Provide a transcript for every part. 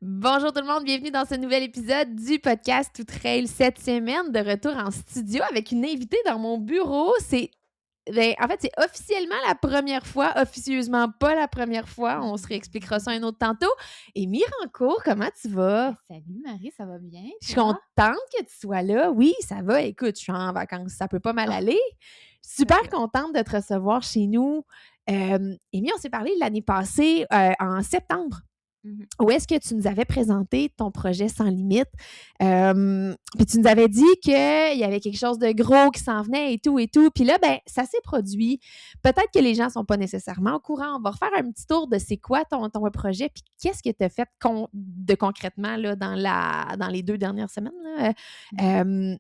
Bonjour tout le monde, bienvenue dans ce nouvel épisode du podcast Tout Trail. Cette semaine, de retour en studio avec une invitée dans mon bureau. C'est officiellement la première fois, officieusement pas la première fois. On se réexpliquera ça un autre tantôt. Émy Rancourt, comment tu vas? Salut Marie, ça va bien? Je suis Toi? contente que tu sois là. Oui, ça va. Écoute, je suis en vacances. Ça peut pas mal Ah, aller. Super OK. contente de te recevoir chez nous. Émy, on s'est parlé l'année passée, en septembre. Mhm. Où est-ce que tu nous avais présenté ton projet Sans Limite? Puis tu nous avais dit qu'il y avait quelque chose de gros qui s'en venait et tout et tout. Puis là, ben, ça s'est produit. Peut-être que les gens ne sont pas nécessairement au courant. On va refaire un petit tour de c'est quoi ton projet, puis qu'est-ce que tu as fait de concrètement là, dans les 2 dernières semaines. Là. Euh,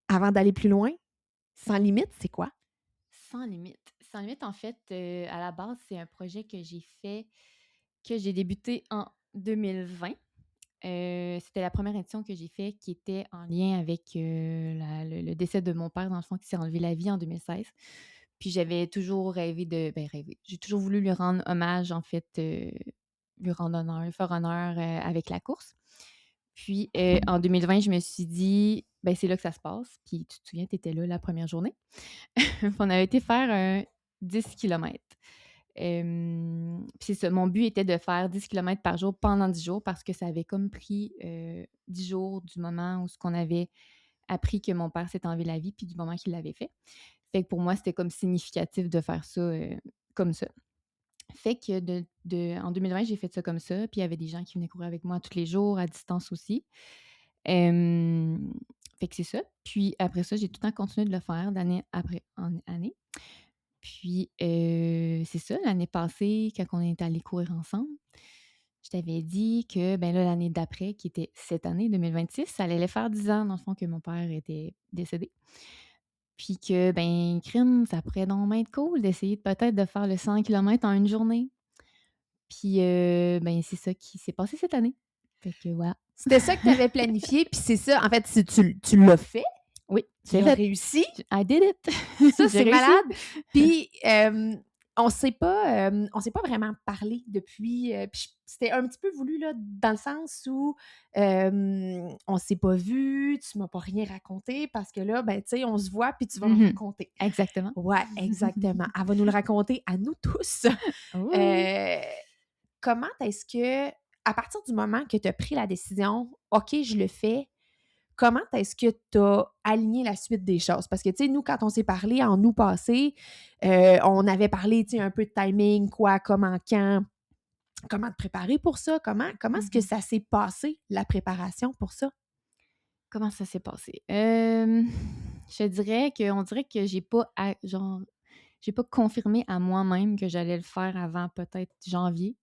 Avant d'aller plus loin, Sans Limite, c'est quoi? Sans limite. Sans limite, en fait, à la base, c'est un projet que j'ai débuté en 2020. C'était la première édition que j'ai fait qui était en lien avec le décès de mon père, dans le fond, qui s'est enlevé la vie en 2016. Puis j'avais toujours rêvé. J'ai toujours voulu lui rendre hommage, en fait, lui rendre honneur, lui faire honneur avec la course. Puis en 2020, je me suis dit, ben c'est là que ça se passe. Puis tu te souviens, tu étais là la première journée. On avait été faire un 10 km. Puis c'est ça, mon but était de faire 10 km par jour pendant 10 jours parce que ça avait comme pris 10 jours du moment où ce qu'on avait appris que mon père s'était enlevé la vie, puis du moment qu'il l'avait fait. Fait que pour moi, c'était comme significatif de faire ça comme ça. Fait que en 2020, j'ai fait ça comme ça, puis il y avait des gens qui venaient courir avec moi tous les jours, à distance aussi. Fait que c'est ça. Puis après ça, j'ai tout le temps continué de le faire d'année après année. Puis c'est ça, l'année passée, quand on est allés courir ensemble, je t'avais dit que ben là, l'année d'après, qui était cette année, 2026, ça allait faire 10 ans, dans le fond, que mon père était décédé. Puis que, ben, crime, ça pourrait donc être cool d'essayer peut-être de faire le 100 km en une journée. Puis, ben, c'est ça qui s'est passé cette année. Fait que voilà. C'était ça que tu avais planifié, puis c'est ça, en fait, si tu l'as fait, Oui, tu c'est l'as fait. réussi. I did it. Ça, J'ai c'est réussi. malade. Puis, on s'est pas vraiment parlé depuis. Puis c'était un petit peu voulu, là, dans le sens où on s'est pas vu, tu m'as pas rien raconté, parce que là, ben, tu sais, on se voit, puis tu vas me Mhm. raconter. Exactement. Ouais, exactement. Elle va nous le raconter à nous tous. Oui. Euh, Comment est-ce que, à partir du moment que tu as pris la décision, OK, je le fais, comment est-ce que tu as aligné la suite des choses? Parce que, tu sais, nous, quand on s'est parlé en août passé, on avait parlé, tu sais, un peu de timing, quoi, comment, quand, comment te préparer pour ça? Comment est-ce que Mhm. ça s'est passé, la préparation pour ça? Comment ça s'est passé? On dirait que j'ai pas confirmé à moi-même que j'allais le faire avant peut-être janvier.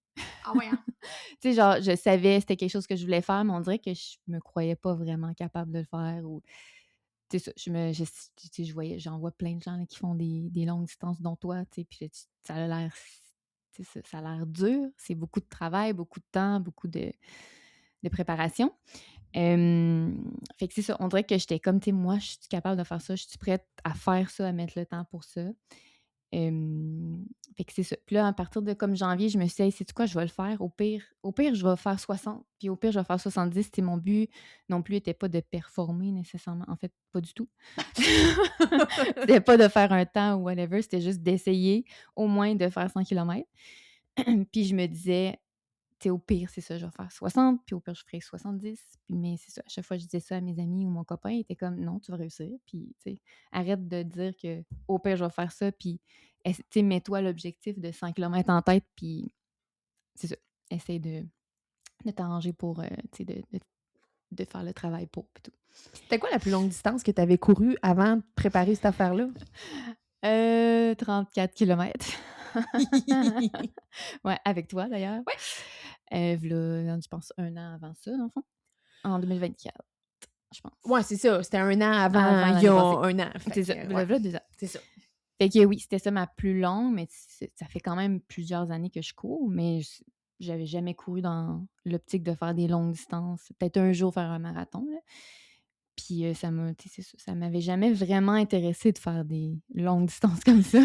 Ah ouais, hein? Tu sais, genre, je savais c'était quelque chose que je voulais faire, mais on dirait que je me croyais pas vraiment capable de le faire ou tu sais ça, tu sais, j'en vois plein de gens là, qui font des longues distances dont toi, tu sais, puis là, ça a l'air tu sais, ça a l'air dur, c'est beaucoup de travail, beaucoup de temps, beaucoup de préparation. Fait que c'est ça, on dirait que j'étais comme, tu sais, moi, je suis capable de faire ça, je suis prête à faire ça, à mettre le temps pour ça. Fait que c'est ça. Puis là, à partir de comme janvier, je me suis dit: «Hey, sais-tu quoi? Je vais le faire. Au pire, je vais faire 60, puis au pire, je vais faire 70». C'était mon but non plus était pas de performer nécessairement. En fait, pas du tout. C'était pas de faire un temps ou whatever, c'était juste d'essayer au moins de faire 100 kilomètres. Puis je me disais: «Tu sais, au pire, c'est ça, je vais faire 60, puis au pire, je ferai 70». Puis mais c'est ça, à chaque fois que je disais ça à mes amis ou mon copain, il était comme: «Non, tu vas réussir, puis tu sais, arrête de dire que au pire, je vais faire ça, puis tu sais, mets-toi l'objectif de 100 kilomètres en tête, puis c'est ça, essaye de t'arranger pour, tu sais, de faire le travail pour, puis tout». C'était quoi la plus longue distance que tu avais courue avant de préparer cette affaire-là? 34 kilomètres. Ouais, avec toi d'ailleurs. Ouais. V'là, je pense 1 an avant ça, dans le fond. En 2024, je pense. Ouais, c'est ça. C'était un an Avant avant, il y l'année a passée. un an. Fait C'est ça, que, ouais, v'là 2 ans. c'est ça. Fait que oui, c'était ça ma plus longue, mais ça fait quand même plusieurs années que je cours, mais j'avais jamais couru dans l'optique de faire des longues distances. Peut-être un jour faire un marathon, là. Puis ça m'a, tu sais, c'est ça m'avait jamais vraiment intéressée de faire des longues distances comme ça.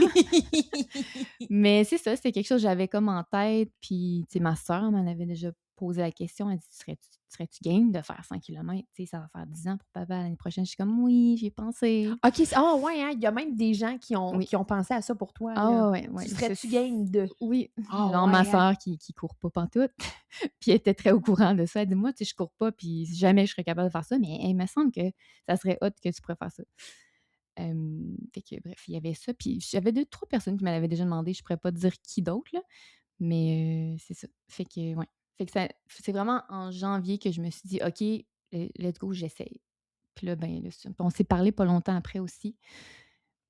Mais c'est ça, c'était quelque chose que j'avais comme en tête, puis tu sais, ma sœur m'en avait déjà posé la question, elle dit: Serais-tu game de faire 100 km? Tu sais, ça va faire 10 ans pour papa l'année prochaine. Je suis comme: Oui, j'y ai pensé. OK, ouais, hein, il y a même des gens qui ont Oui. pensé à ça pour toi, Ah là. ouais, ouais. Tu serais-tu game de? Oui. Ah Genre ma ouais, hein? sœur qui court pas pantoute, puis elle était très au courant de ça. Elle dit: «Moi, tu sais, je cours pas, puis jamais je serais capable de faire ça, mais il me semble que ça serait hot que tu pourrais faire ça». Fait que bref, il y avait ça, puis j'avais 2-3 personnes qui m'avaient déjà demandé, je pourrais pas te dire qui d'autre, là, mais c'est ça. Fait que ouais. Fait que c'est vraiment en janvier que je me suis dit: «OK, let's go, j'essaye». Puis là, ben, là, on s'est parlé pas longtemps après aussi.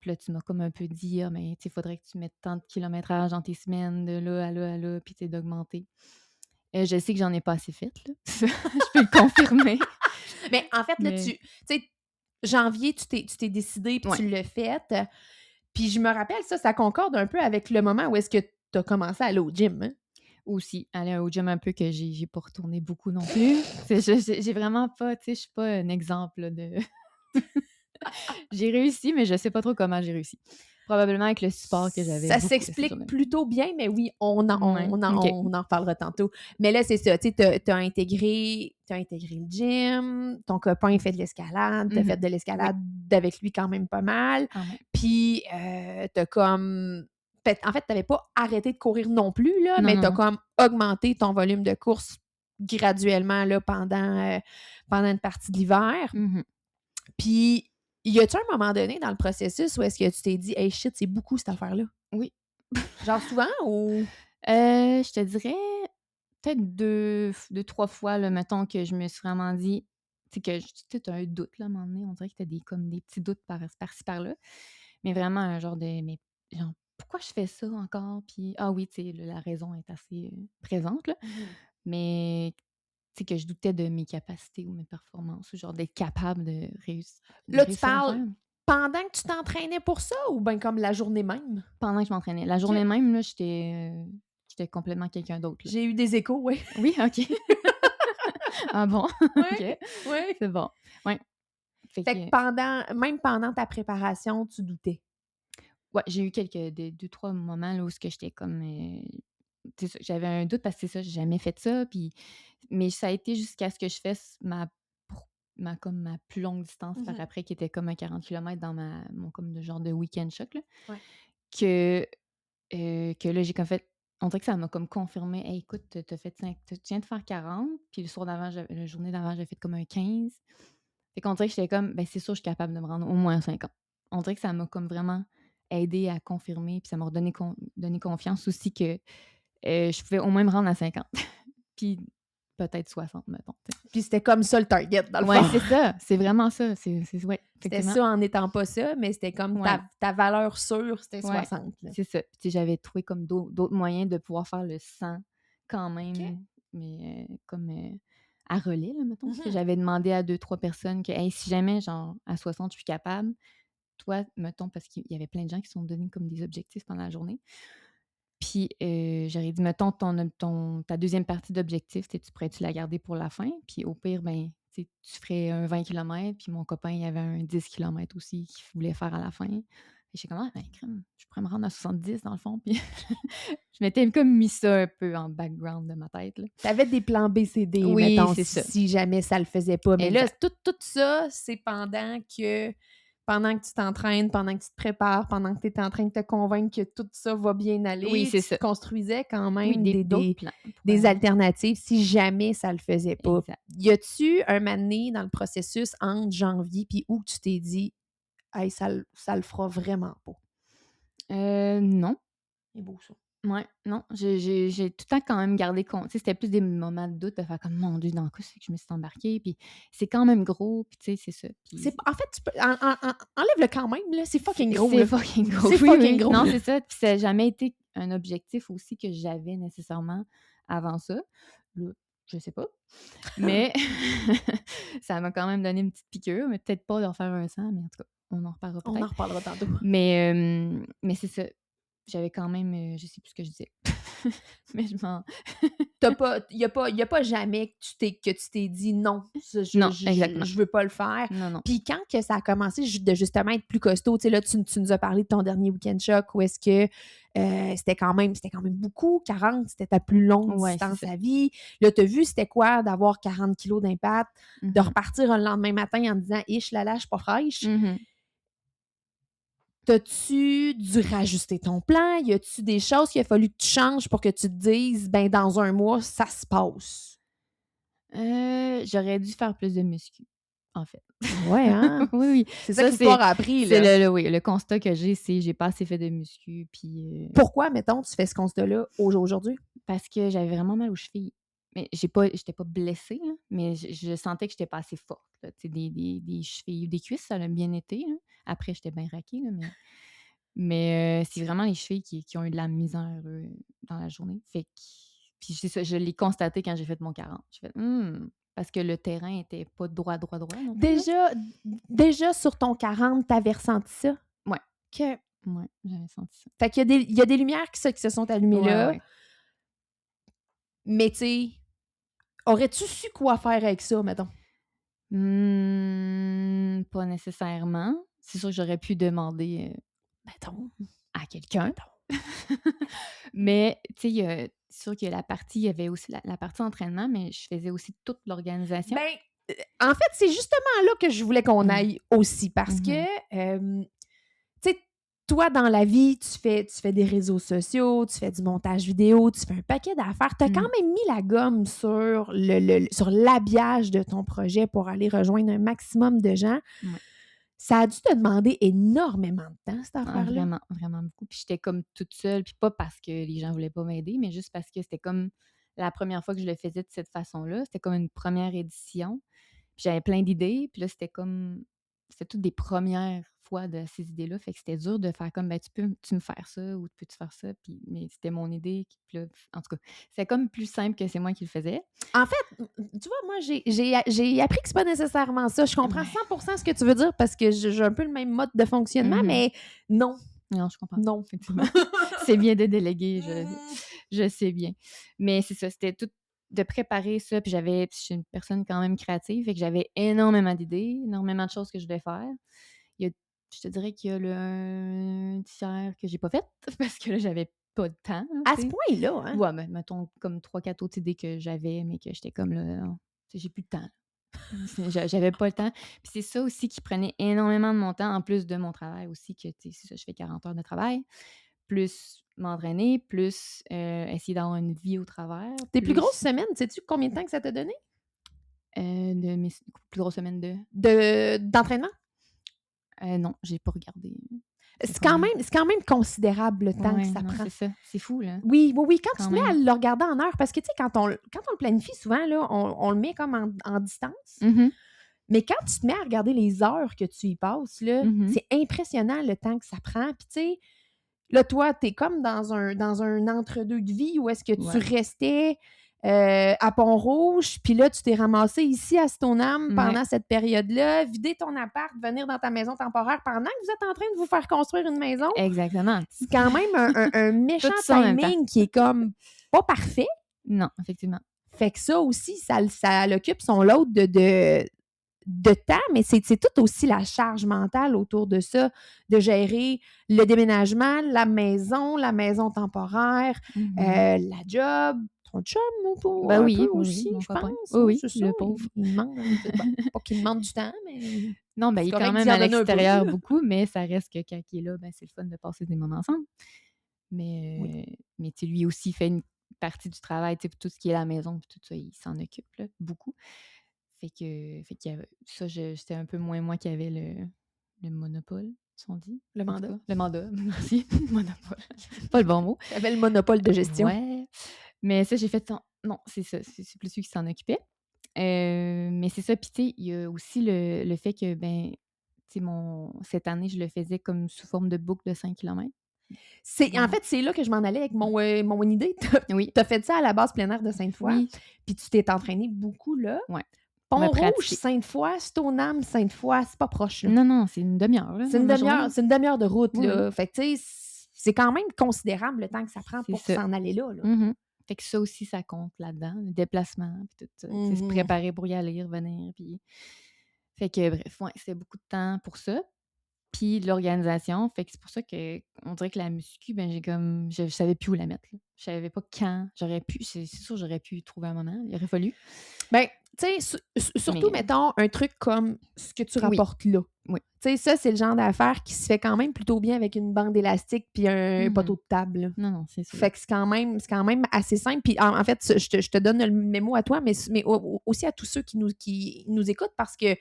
Puis là, tu m'as comme un peu dit: «Ah, mais tu sais, faudrait que tu mettes tant de kilométrage dans tes semaines, de là à là à là, puis tu sais, d'augmenter». Je sais que j'en ai pas assez fait, là. Je peux le confirmer. Mais en fait, là, Mais tu sais, janvier, tu t'es décidé puis ouais, tu l'as fait. Puis je me rappelle, ça concorde un peu avec le moment où est-ce que tu as commencé à aller au gym, hein? aussi, aller au gym un peu que j'ai pas retourné beaucoup non plus. C'est j'ai vraiment pas, tu sais, je suis pas un exemple là, de j'ai réussi, mais je sais pas trop comment j'ai réussi. Probablement avec le support que j'avais Ça beaucoup cette s'explique journée. plutôt bien, mais oui, on en, Ouais, OK. on en reparlera tantôt. Mais là, c'est ça, tu sais, t'as intégré le gym, ton copain fait de l'escalade, t'as fait de Oui, l'escalade avec lui quand même pas mal, quand même. puis t'as comme... En fait, t'avais pas arrêté de courir non plus, là, Non, mais non, t'as non. comme augmenté ton volume de course graduellement là, pendant une partie de l'hiver. Mmh. Puis, y a-tu un moment donné dans le processus où est-ce que tu t'es dit: «Hey shit, c'est beaucoup cette affaire-là»? Oui. Genre souvent ou? Je te dirais peut-être 2-3 fois, là, mettons que je me suis vraiment dit, tu sais, que tu sais, un doute, là, à un moment donné, on dirait que tu as comme des petits doutes par-ci, par-là. Mais vraiment un genre de mais genre: «Pourquoi je fais ça encore?» Puis ah oui, tu sais, la raison est assez, présente, là. Mmh. Mais tu sais, que je doutais de mes capacités ou mes performances ou genre d'être capable de Là, tu réussir à le parles faire. pendant que tu t'entraînais pour ça ou bien comme la journée même? Pendant que je m'entraînais. La OK. journée même, là, j'étais complètement quelqu'un d'autre, là. J'ai eu des échos, oui. Oui, OK. Ah bon? Ouais, OK. ouais. C'est bon. Ouais. Fait Fait que que même pendant ta préparation, tu doutais? ouais, j'ai eu quelques 2-3 moments là où ce que j'étais comme, c'est ça, j'avais un doute parce que c'est ça, j'ai jamais fait ça, puis mais ça a été jusqu'à ce que je fasse ma plus longue distance par Mmh. après qui était comme un 40 kilomètres dans mon comme de genre de week-end choc là, Ouais. que, que là j'ai comme fait on dirait que ça m'a comme confirmé: «Hey écoute, tu fait 5 tu viens de faire 40 puis le soir d'avant la journée d'avant, j'avais fait comme un 15. Fait qu'on dirait que j'étais comme: «Ben c'est sûr, je suis capable de me rendre au moins à 50». On dirait que ça m'a comme vraiment aidée à confirmer, puis ça m'a redonné donné confiance aussi que, je pouvais au moins me rendre à 50. Puis peut-être 60, mettons, tu sais. Puis c'était comme ça le target, dans le Ouais, fond. c'est ça, c'est vraiment ça, c'est ouais, C'était effectivement. ça en n'étant pas ça, mais c'était comme Ouais, ta valeur sûre, c'était ouais, 60, là. c'est ça. Puis tu sais, j'avais trouvé comme d'autres moyens de pouvoir faire le 100 quand OK. même, mais comme, à relais, là, mettons. Tu sais, Mmh. j'avais demandé à 2-3 personnes que: «Hey, si jamais, genre, à 60, je suis capable, toi, mettons», parce qu'il y avait plein de gens qui se sont donnés comme des objectifs pendant la journée. Puis, j'aurais dit: «Mettons ta deuxième partie d'objectif, tu pourrais-tu la garder pour la fin? Puis au pire, ben, tu sais, tu ferais un 20 kilomètres». Puis mon copain, il avait un 10 kilomètres aussi qu'il voulait faire à la fin. Et j'étais comme: «Ah, ben, crème, je pourrais me rendre à 70 dans le fond». Puis je m'étais comme mis ça un peu en background de ma tête, là. Tu des plans B, C, D, Oui, mettons, c'est si ça. jamais ça le faisait pas. Mais là, Exact. tout ça, c'est pendant que tu t'entraînes, pendant que tu te prépares, pendant que tu es en train de te convaincre que tout ça va bien Oui, aller, c'est tu te ça. construisais quand Oui, même d'autres plans pour, des alternatives si jamais ça le faisait pas. exact. Y a-tu un moment donné dans le processus entre janvier puis où tu t'es dit: «Hey, ça le fera vraiment pas»? Non. C'est beau ça. Ouais, non, j'ai tout le temps quand même gardé compte. Tu sais, c'était plus des moments de doute, de faire comme: «Mon Dieu, dans quoi c'est que je me suis embarquée?» Puis c'est quand même gros, puis tu sais, c'est ça. Puis En fait, tu peux enlève-le quand même, là, c'est fucking gros, c'est là. fucking gros. C'est Oui, fucking oui. gros, Non, là. c'est ça. Puis ça a jamais été un objectif aussi que j'avais nécessairement avant ça. Là, je sais pas. Mais ça m'a quand même donné une petite piqûre, mais peut-être pas d'en faire un 100, mais en tout cas, on en reparlera On en peut-être. reparlera tantôt. Mais c'est ça. j'avais quand même, je sais plus ce que je disais. Mais je m'en Il y a pas jamais que tu t'es dit: «Non, ça non, exactement. je veux pas le faire». Non, non. Puis quand que ça a commencé de justement être plus costaud, tu sais, là, tu nous as parlé de ton dernier Week-end Choc où est-ce que, c'était quand même beaucoup, 40, c'était ta plus longue Ouais, c'est distance ça. à vie. Là, tu as vu c'était quoi d'avoir 40 kilos d'impact, de Mmh repartir le lendemain matin en disant: «Ich là là, je suis pas fraîche». mh. T'as-tu dû rajuster ton plan? Y a-tu des choses qu'il a fallu que tu changes pour que tu te dises: «Ben, dans un mois, ça se passe»? J'aurais dû faire plus de muscu, en fait. Ouais, hein? Oui, oui. C'est ça Ça, que l'histoire a appris, c'est là. le constat que j'ai pas assez fait de muscu, puis, Pourquoi, mettons, tu fais ce constat-là aujourd'hui? parce que j'avais vraiment mal aux chevilles. Mais j'étais pas blessée, là, mais je sentais que j'étais pas assez forte, là. Tu sais, des chevilles, des cuisses, ça a bien été, là. Après, j'étais bien raquée, là, mais c'est vraiment les chevilles qui ont eu de la misère, dans la journée. Fait que puis c'est ça, je l'ai constaté quand j'ai fait mon 40. J'ai fait: parce que le terrain était pas droit, droit, droit non plus, là. Déjà sur ton 40, tu avais ressenti ça? Ouais, OK. ouais, j'avais senti ça. Fait qu'il y a des lumières qui se sont allumées Ouais, là, ouais. mais tu sais, aurais-tu su quoi faire avec ça, mettons? Pas nécessairement. C'est sûr que j'aurais pu demander, Mettons. à quelqu'un. Mais tu sais, c'est sûr qu'il y a il y avait aussi la partie entraînement, mais je faisais aussi toute l'organisation. Ben, en fait, c'est justement là que je voulais qu'on Mmh. aille aussi parce Mmh que, tu sais, toi, dans la vie, tu fais des réseaux sociaux, tu fais du montage vidéo, tu fais un paquet d'affaires. Tu as quand Mmh. même mis la gomme sur sur l'habillage de ton projet pour aller rejoindre un maximum de gens. Ouais. Ça a dû te demander énormément de temps, cette Ah, affaire-là? vraiment, vraiment beaucoup. Puis j'étais comme toute seule, puis pas parce que les gens voulaient pas m'aider, mais juste parce que c'était comme la première fois que je le faisais de cette façon-là. C'était comme une première édition. Puis j'avais plein d'idées, puis là, c'était toutes des premières fois de ces idées-là. Fait que c'était dur de faire comme: «Ben, tu me faire ça ou peux-tu faire ça?» Puis mais c'était mon idée, puis là, en tout cas, c'est comme plus simple que c'est moi qui le faisais. En fait, tu vois, moi, j'ai appris que c'est pas nécessairement ça. Je comprends Ouais. 100% ce que tu veux dire parce que j'ai un peu le même mode de fonctionnement, Mmh. mais non, Non, je comprends, non. effectivement. C'est bien de déléguer, je sais bien. Mais c'est ça, c'était tout de préparer ça, puis je suis une personne quand même créative, fait que j'avais énormément d'idées, énormément de choses que je devais faire. Il y a Je te dirais qu'il y a le un tiers que j'ai pas fait parce que là, j'avais pas de temps, là, À tu ce sais. point-là, hein? Ouais, mais mettons comme 3-4 autres idées que j'avais, mais que j'étais comme là, non, tu sais, j'ai plus de temps. J'avais pas le temps. Puis c'est ça aussi qui prenait énormément de mon temps, en plus de mon travail aussi que, tu sais, c'est ça, je fais 40 heures de travail, plus m'entraîner, plus, essayer d'avoir une vie au travers, Tes plus grosses plus, semaines, sais-tu combien de temps que ça t'a donné? de mes plus grosses semaines de D'entraînement? non, j'ai pas regardé. C'est C'est quand même considérable le temps que ouais, ça non, prend. c'est ça. C'est fou, là, Oui, oui, oui, quand tu quand te mets à même. le regarder en heures, parce que, tu sais, quand on le planifie souvent, là, on le met comme en distance, Mmh mais quand tu te mets à regarder les heures que tu y passes, là, mh. c'est impressionnant le temps que ça prend. Puis, tu sais, là, toi, tu es comme dans un entre-deux de vie où est-ce que tu Ouais. restais, à Pont-Rouge, puis là, tu t'es ramassé ici à Stoneham Ouais, pendant cette période-là, vider ton appart, venir dans ta maison temporaire pendant que vous êtes en train de vous faire construire une maison. exactement. C'est quand même un méchant Tout ça en même temps. timing qui est comme pas parfait. Non, effectivement. Fait que ça aussi, ça l'occupe son lot de temps, mais c'est tout aussi la charge mentale autour de ça, de gérer le déménagement, la maison temporaire, Mmh la job, ton chum Ben un peu oui, oui, oui, aussi, mon je copain. pense. Oui, Ouais, oui, c'est ça. le pauvre. Il demande, pas qu'il demande du temps, mais Non, ben, il c'est est quand correct même d'y en à donner un peu. l'extérieur beaucoup, mais ça reste que quand il est là, ben, c'est le fun de passer des moments ensemble. Oui. Mais tu sais, lui aussi fait une partie du travail, tu sais, pour tout ce qui est la maison puis tout ça, il s'en occupe, là, beaucoup. Qu'il y avait ça, c'était un peu moins moi qui avait le monopole, si on dit? Le En tout mandat. cas, le mandat, merci. Monopole, pas le bon mot. Tu avais le monopole de gestion. Ouais, mais ça, j'ai fait: «Non, c'est ça, c'est plus lui qui s'en occupait». Mais c'est ça, puis tu sais, il y a aussi le fait que, ben, tu sais, cette année, je le faisais comme sous forme de boucle de 5 kilomètres. En Mon fait, c'est là que je m'en allais avec mon idée. Oui, Tu as fait ça à la base plein air de Sainte-Foy, oui, puis tu t'es entraîné beaucoup là. ouais, on a Pont-Rouge, pratiqué. Sainte-Foy, Stoneham, Sainte-Foy, c'est pas proche, là. Non, non, c'est une demi-heure, là, C'est ma journée. une demi-heure de route, Oui, oui. là. Fait que, tu sais, c'est quand même considérable le temps que ça prend C'est pour ça. s'en aller là. Fait que ça aussi, ça compte là-dedans, le déplacement, puis tout ça. Tu sais, se Mhm. préparer pour y aller, revenir, puis... Fait que bref, ouais, c'était beaucoup de temps pour ça. Puis l'organisation, fait que c'est pour ça que on dirait que la muscu, ben j'ai comme... Je savais plus où la mettre, là. Je savais pas quand j'aurais pu... C'est sûr, j'aurais pu trouver un moment. Il aurait fallu. Ben, tu sais, surtout, Mais mettons, un truc comme ce que tu oui, rapportes là. oui. Tu sais, ça, c'est le genre d'affaire qui se fait quand même plutôt bien avec une bande élastique puis un poteau de table, là. Non, c'est sûr. Fait que c'est quand même assez simple. Puis en fait, je te donne le mémo à toi, mais aussi à tous ceux qui nous écoutent parce que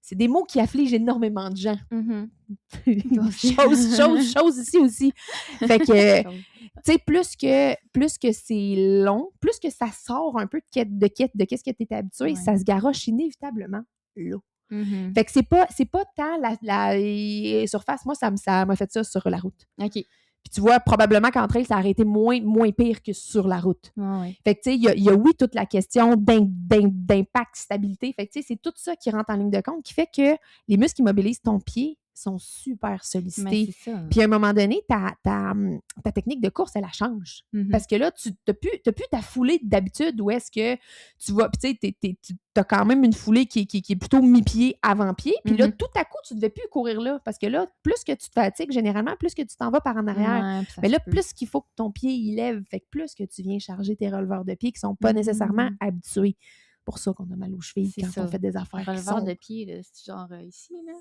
c'est des mots qui affligent énormément de gens. Chose ici aussi. Fait que, tu sais, plus que c'est long, plus que ça sort un peu de qu'est-ce que tu es habitué, Ouais. ça se garoche inévitablement là. Mhm. Fait que c'est pas tant la surface. Moi, ça m'a fait ça sur la route. OK. Puis tu vois, probablement qu'entre elles, ça aurait été moins pire que sur la route. Ouais. Fait que, tu sais, il y a, oui, toute la question d'impact, stabilité. Fait que, tu sais, c'est tout ça qui rentre en ligne de compte qui fait que les muscles qui mobilisent ton pied sont super Mais sollicités. c'est ça. Puis à un moment donné, ta technique de course, elle la change. Mhm. Parce que là, tu n'as plus ta foulée d'habitude où est-ce que tu vas... Puis tu sais, tu as quand même une foulée qui est plutôt mi-pied, avant-pied. Puis là, tout à coup, tu ne devais plus courir là. Parce que là, plus que tu te fatigues, généralement, plus que tu t'en vas par en arrière. Ouais, puis ça Mais se là, peut. plus qu'il faut que ton pied il lève, fait que plus que tu viens charger tes releveurs de pied qui sont pas nécessairement habitués. Pour ça qu'on a mal aux chevilles C'est quand ça. on fait des affaires qui Releveur sont... de pied, là, c'est genre ici, là.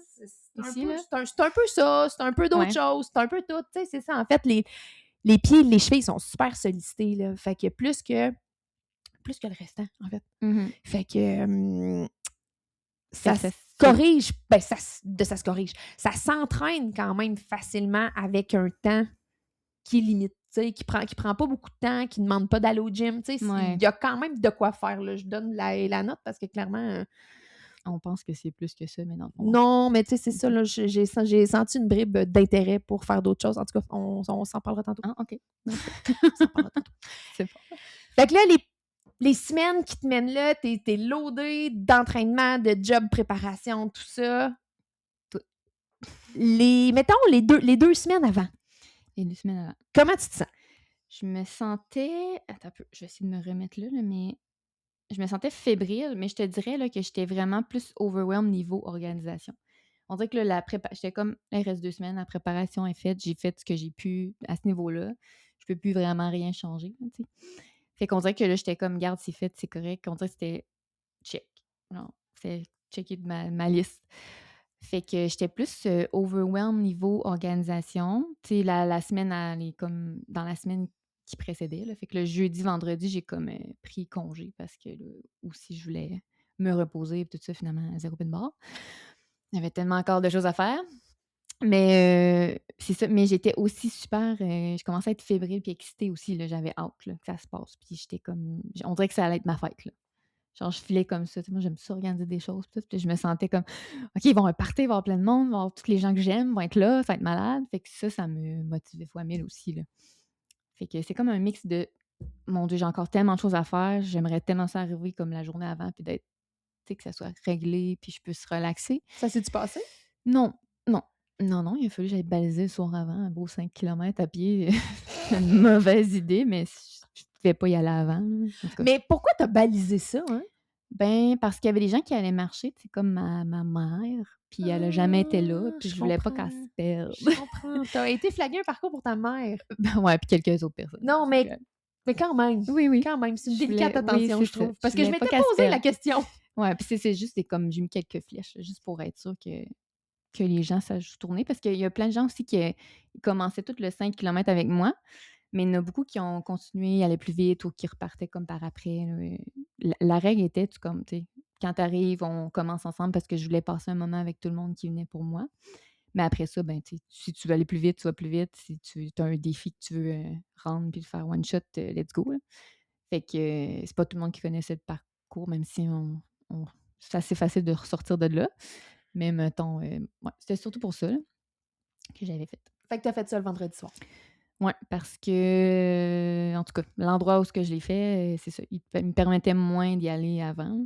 Ici, là. C'est un peu ça, c'est un peu d'autres Ouais. choses, c'est un peu tout, tu sais, c'est ça. En fait, les pieds, les chevilles sont super sollicités, là. Fait que plus que le restant, en fait. Mhm. Fait que ça Fait que se corrige, ben ça se corrige. Ça s'entraîne quand même facilement avec un temps qui est limite, tu sais, qui prend pas beaucoup de temps, qui ne demande pas d'aller au gym, tu sais. Ouais. Il y a quand même de quoi faire, là. Je donne la note parce que clairement... On pense que c'est plus que ça, mais dans le fond. Non, mais tu sais, c'est ça, là, j'ai senti une bribe d'intérêt pour faire d'autres choses. En tout cas, on s'en parlera tantôt. Ah, OK. On s'en parlera tantôt. C'est bon. Fait que là, les semaines qui te mènent là, t'es loadé d'entraînement, de job préparation, tout ça. Mettons, les deux semaines avant, Et 2 semaines avant. comment tu te sens? Je me sentais... Attends un peu, je vais essayer de me remettre là, mais... Je me sentais fébrile, mais je te dirais là, que j'étais vraiment plus overwhelmed niveau organisation. On dirait que là, j'étais comme, là, il reste 2 semaines, la préparation est faite, j'ai fait ce que j'ai pu à ce niveau-là. Je peux plus vraiment rien changer, là, tu sais. Fait qu'on dirait que là, j'étais comme, garde, c'est fait, c'est correct. On dirait que c'était check. Non, c'est checké de ma liste. Fait que j'étais plus overwhelmed niveau organisation. Tu sais, la semaine, elle est comme dans la semaine qui précédait. Là. Fait que le jeudi, vendredi, j'ai comme pris congé parce que là, aussi, je voulais me reposer et tout ça, finalement, zéro pied de barre. Il y avait tellement encore de choses à faire. Mais c'est ça. Mais j'étais aussi super... je commençais à être fébrile puis excitée aussi. Là. J'avais hâte là, que ça se passe. Puis j'étais comme... On dirait que ça allait être ma fête. Là. Genre, je filais comme ça. Tu sais, moi, j'aime ça organiser des choses. Puis je me sentais comme, OK, ils vont un party, il va y avoir plein de monde, il va y avoir tous les gens que j'aime vont être là, ça va être malade. Fait que ça me motivait fois 1000 aussi. Là. Fait que c'est comme un mix de, mon Dieu, j'ai encore tellement de choses à faire, j'aimerais tellement ça arriver comme la journée avant, puis d'être, tu sais, que ça soit réglé, puis je puisse relaxer. Ça s'est-tu passé? Non, non. Non, il a fallu que j'aille baliser le soir avant, un beau 5 km à pied. Une mauvaise idée, mais je ne pouvais pas y aller avant. Là. En tout cas. Mais pourquoi t'as balisé ça, hein? Ben, parce qu'il y avait des gens qui allaient marcher, tu sais, comme ma mère, puis elle a jamais été là, puis je voulais pas qu'elle se perde. Je comprends. T'as été flaguer un parcours pour ta mère. Ben ouais, puis quelques autres personnes. Non, mais quand même. Oui. Quand même, c'est une Je délicate voulais- attention, oui, je c'est ça. trouve. Parce Je que je voulais pas m'étais qu'elle se posé la perde. question. Ouais, puis c'est juste, c'est comme, j'ai mis quelques flèches, juste pour être sûr que les gens sachent tourner, parce qu'il y a plein de gens aussi qui commençaient tout le 5 km avec moi, mais il y en a beaucoup qui ont continué à aller plus vite ou qui repartaient comme par après. Là. La règle était, comme, tu sais, quand tu arrives, on commence ensemble parce que je voulais passer un moment avec tout le monde qui venait pour moi. Mais après ça, ben, si tu veux aller plus vite, tu vas plus vite. Si tu as un défi que tu veux rendre puis le faire one shot, let's go. Là. Fait que c'est pas tout le monde qui connaissait le parcours, même si c'est assez facile de ressortir de là. Mais mettons, ouais, c'était surtout pour ça là, que j'avais fait. Fait que t'as fait ça le vendredi soir. Oui, parce que, en tout cas, l'endroit où ce que je l'ai fait, c'est ça, il me permettait moins d'y aller avant.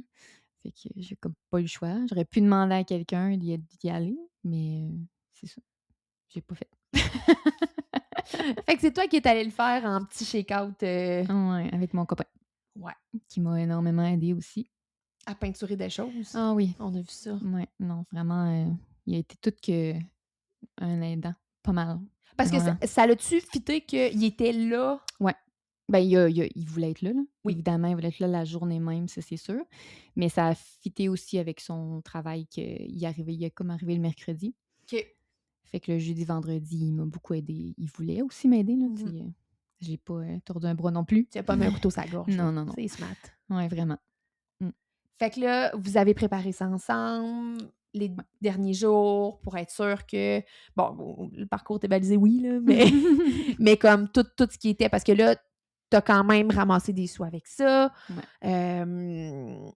Fait que j'ai comme pas eu le choix. J'aurais pu demander à quelqu'un d'y aller, mais c'est ça. J'ai pas fait. Fait que c'est toi qui es allé le faire en petit shake-out, Ouais, avec mon copain. Ouais. Qui m'a énormément aidé aussi. À peinturer des choses. Ah oui. On a vu ça. Ouais, non, vraiment, il a été tout qu'un aidant. Pas mal. Parce que Vraiment. ça l'a-tu fité qu'il était là? Ouais. Ben, il voulait être là. Oui. Évidemment, il voulait être là la journée même, ça, c'est sûr. Mais ça a fité aussi avec son travail qu'il a comme arrivé le mercredi. OK. Fait que le jeudi, vendredi, il m'a beaucoup aidé. Il voulait aussi m'aider, là, tu Mhm. sais. J'ai pas tordu un bras non plus. Tu as pas mis un couteau sur la gorge. Non, non, non. C'est smart. Ouais, vraiment. Fait que là, vous avez préparé ça ensemble les derniers jours pour être sûr que, bon, le parcours était balisé, oui, là, mais comme tout ce qui était, parce que là, t'as quand même ramassé des sous avec ça. Ouais.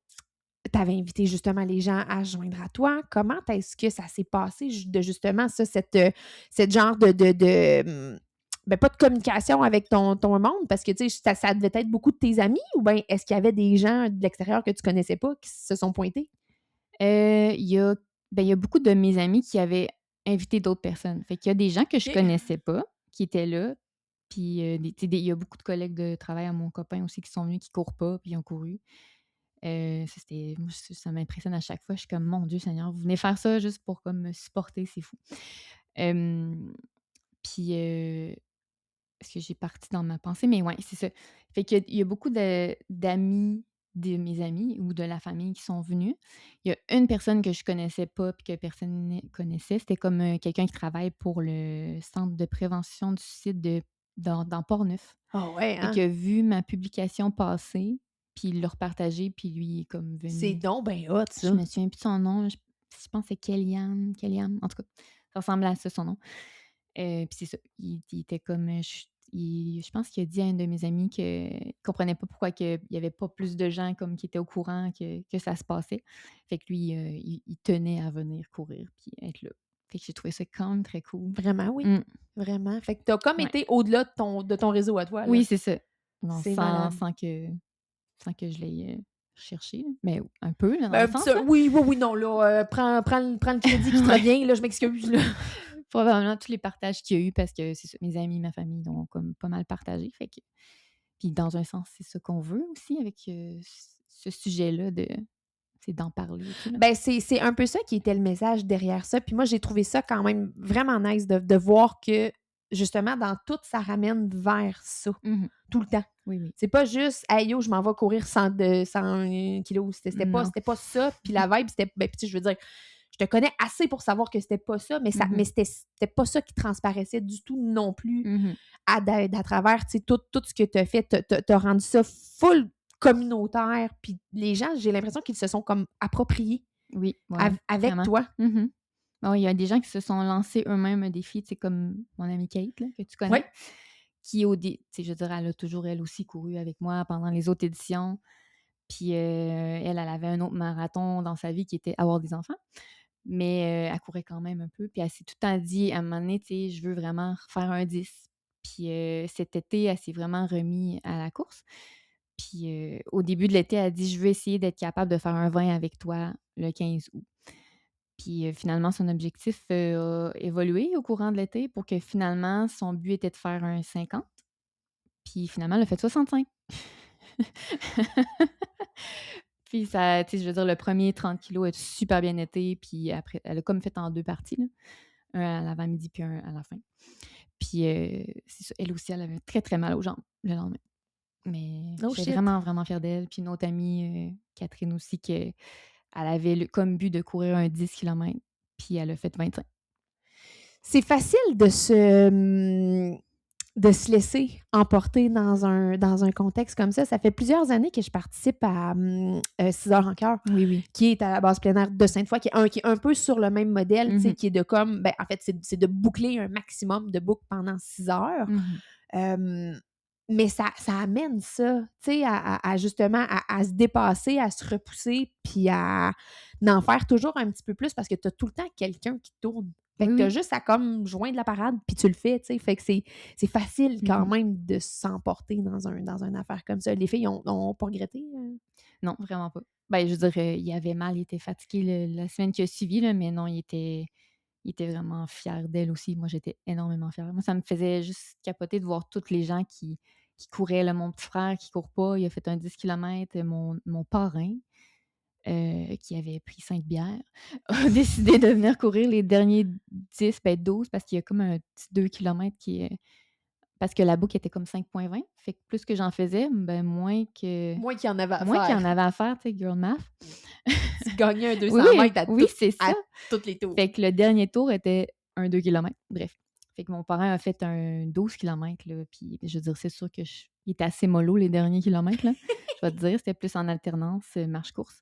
T'avais invité justement les gens à se joindre à toi. Comment est-ce que ça s'est passé de justement ça, cette genre ben, pas de communication avec ton monde, parce que tu sais, ça devait être beaucoup de tes amis, ou bien est-ce qu'il y avait des gens de l'extérieur que tu connaissais pas qui se sont pointés? Il y a il y a beaucoup de mes amis qui avaient invité d'autres personnes. Fait qu'il y a des gens que je OK. connaissais pas qui étaient là. Puis, tu sais, il y a beaucoup de collègues de travail à mon copain aussi qui sont venus, qui courent pas, puis ils ont couru. Moi, ça m'impressionne à chaque fois. Je suis comme: «Mon Dieu Seigneur, vous venez faire ça juste pour comme me supporter, c'est fou». Hem, puis, Parce que j'ai parti dans ma pensée, mais ouais, c'est ça. Fait qu'il y a beaucoup d'amis de mes amis ou de la famille qui sont venus. Il y a une personne que je connaissais pas puis que personne ne connaissait. C'était comme, quelqu'un qui travaille pour le centre de prévention du suicide dans Port-Neuf. Ah ouais, Fait hein? qu'il a vu ma publication passer, puis il l'a repartagée, puis lui, il est comme C'est venu. donc ben hot, Je ça. me souviens plus de son nom, je pense que c'est Kellyanne, en tout cas, ça ressemblait à ça, son nom. Puis c'est ça, il était comme, je pense qu'il a dit à une de mes amies qu'il comprenait pas pourquoi il y avait pas plus de gens comme qui étaient au courant que ça se passait. Fait que lui, il tenait à venir courir puis être là. Fait que j'ai trouvé ça quand même très cool. Vraiment, oui. Mmh. Vraiment. Fait que t'as comme Ouais. été au-delà de ton réseau à toi, là. Oui, c'est ça. Non, C'est malade. sans que je l'aie, recherché, là, mais un peu, là, dans Ben, le un petit sens, ça là. oui, oui, oui, non, là, prends le crédit qui te Ouais. revient, là, je m'excuse, là. Probablement tous les partages qu'il y a eu parce que c'est ça, mes amis, ma famille l'ont comme pas mal partagé, fait que puis dans un sens, c'est ce qu'on veut aussi avec, ce sujet-là c'est d'en parler et tout, là. Ben, c'est un peu ça qui était le message derrière ça. Puis moi, j'ai trouvé ça quand même vraiment nice de voir que, justement, dans tout, ça ramène vers ça, Mmh. tout le temps. Oui, oui. C'est pas juste: «Hey yo, je m'en vais courir 100 kilos». Non. C'était pas ça. Puis la vibe, c'était ben, puis tu sais, je veux dire, je te connais assez pour savoir que c'était pas ça, mais Mmh. c'était pas ça qui transparaissait du tout non plus Mmh. à travers, tu sais, tout ce que tu as fait. Tu as rendu ça full communautaire, puis les gens, j'ai l'impression qu'ils se sont comme appropriés Oui, ouais, avec vraiment. toi. Mmh. Bon, il y a des gens qui se sont lancés eux-mêmes un défi, tu sais, comme mon amie Kate, là, que tu Oui. connais, qui tu sais, je veux dire, elle a toujours elle aussi couru avec moi pendant les autres éditions. Puis, elle avait un autre marathon dans sa vie qui était avoir des enfants. Mais, elle courait quand même un peu, puis elle s'est tout le temps dit à un moment donné, tu sais: «Je veux vraiment faire un 10». Puis, cet été, elle s'est vraiment remis à la course. Puis, au début de l'été, elle a dit: «Je veux essayer d'être capable de faire un 20 avec toi le 15 août». Puis, finalement, son objectif, a évolué au courant de l'été pour que finalement, son but était de faire un 50. Puis finalement, elle a fait 65. Puis ça, tu sais, je veux dire, le premier 30 kilos a super bien été, puis après, elle a comme fait en 2 parties, là. Un à l'avant-midi, puis un à la fin. Puis, c'est ça, elle aussi, elle avait très, très mal aux jambes le lendemain. Mais Oh j'étais shit! vraiment, vraiment fière d'elle. Puis une autre amie, Catherine aussi, elle avait comme but de courir un 10 kilomètres, puis elle a fait 25. C'est facile de se laisser emporter dans un contexte comme ça. Ça fait plusieurs années que je participe à 6 heures en cœur, Oui, oui. qui est à la base plein air de Sainte-Foy, qui est un peu sur le même modèle, tu sais, Mmh. qui est de comme, ben, en fait, c'est de boucler un maximum de boucles pendant 6 heures. Mmh. Euh, mais ça amène ça, tu sais, à justement à se dépasser, à se repousser, puis à en faire toujours un petit peu plus parce que tu as tout le temps quelqu'un qui tourne. Fait Oui, que tu as oui. juste à comme joindre la parade, puis tu le fais, tu sais. Fait que c'est facile quand Mmh. même de s'emporter dans une affaire comme ça. Les filles ont pas regretté? Non, vraiment pas. Ben, je veux dire, il avait mal, il était fatigué la semaine qui a suivi, là, mais non, il était il était vraiment fier d'elle aussi. Moi, j'étais énormément fière. Moi, ça me faisait juste capoter de voir tous les gens qui couraient, là. Mon petit frère qui court pas, il a fait un 10 kilomètres. Mon parrain, qui avait pris 5 bières, a décidé de venir courir les derniers 10, 12, parce qu'il y a comme un petit 2 kilomètres qui est parce que la boucle était comme 5,20. Fait que plus que j'en faisais, ben Moins qu'il y en avait à moins qu'il y faire. en avait à faire, tu sais, girl math. Tu gagnais un 200 Oui, mètres oui, c'est à ça. tous les tours. Fait que le dernier tour était un 2 kilomètres. Bref. Fait que mon parrain a fait un 12 kilomètres, là, puis je veux dire, c'est sûr que il était assez mollo les derniers kilomètres, là. Je vais te dire, c'était plus en alternance, marche-course.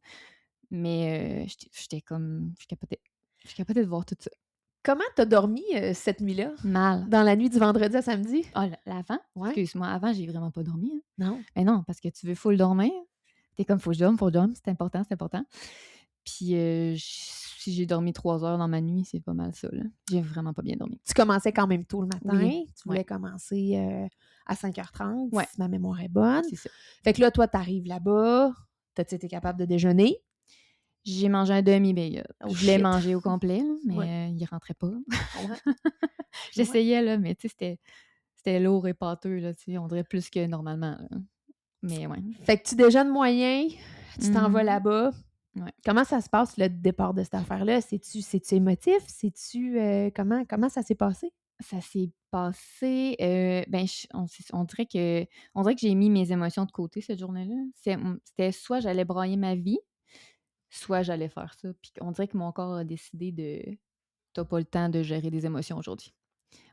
Mais j'étais comme... Je capotais. Je capotais de voir tout ça. Comment t'as dormi cette nuit-là? Mal. Dans la nuit du vendredi à samedi? Ah, l'avant? Ouais. Excuse-moi, avant, j'ai vraiment pas dormi. Hein. Non. Mais non, parce que tu veux full dormir. T'es comme, faut que je dorme, c'est important, c'est important. Puis si j'ai dormi 3 heures dans ma nuit, c'est pas mal ça, là. J'ai vraiment pas bien dormi. Tu commençais quand même tôt le matin. Oui. Tu voulais commencer à 5h30, Ouais. si ma mémoire est bonne. C'est ça. Fait que là, toi, t'arrives là-bas. T'as-tu été capable de déjeuner? J'ai mangé un demi-bagel. Oh, je voulais shit. manger au complet, là, mais Ouais. il rentrait pas. Ouais. J'essayais, là, mais tu sais, c'était lourd et pâteux, là, tu sais, on dirait plus que normalement, là. Mais ouais. Fait que tu déjeunes moyen, tu t'en vas Mhm. là-bas. Ouais. Comment ça se passe, le départ de cette affaire-là? C'est-tu émotif? C'est-tu comment ça s'est passé? Ça s'est passé, ben, on dirait que j'ai mis mes émotions de côté cette journée-là. C'était soit j'allais brailler ma vie, soit j'allais faire ça. Puis on dirait que mon corps a décidé de t'as pas le temps de gérer des émotions aujourd'hui.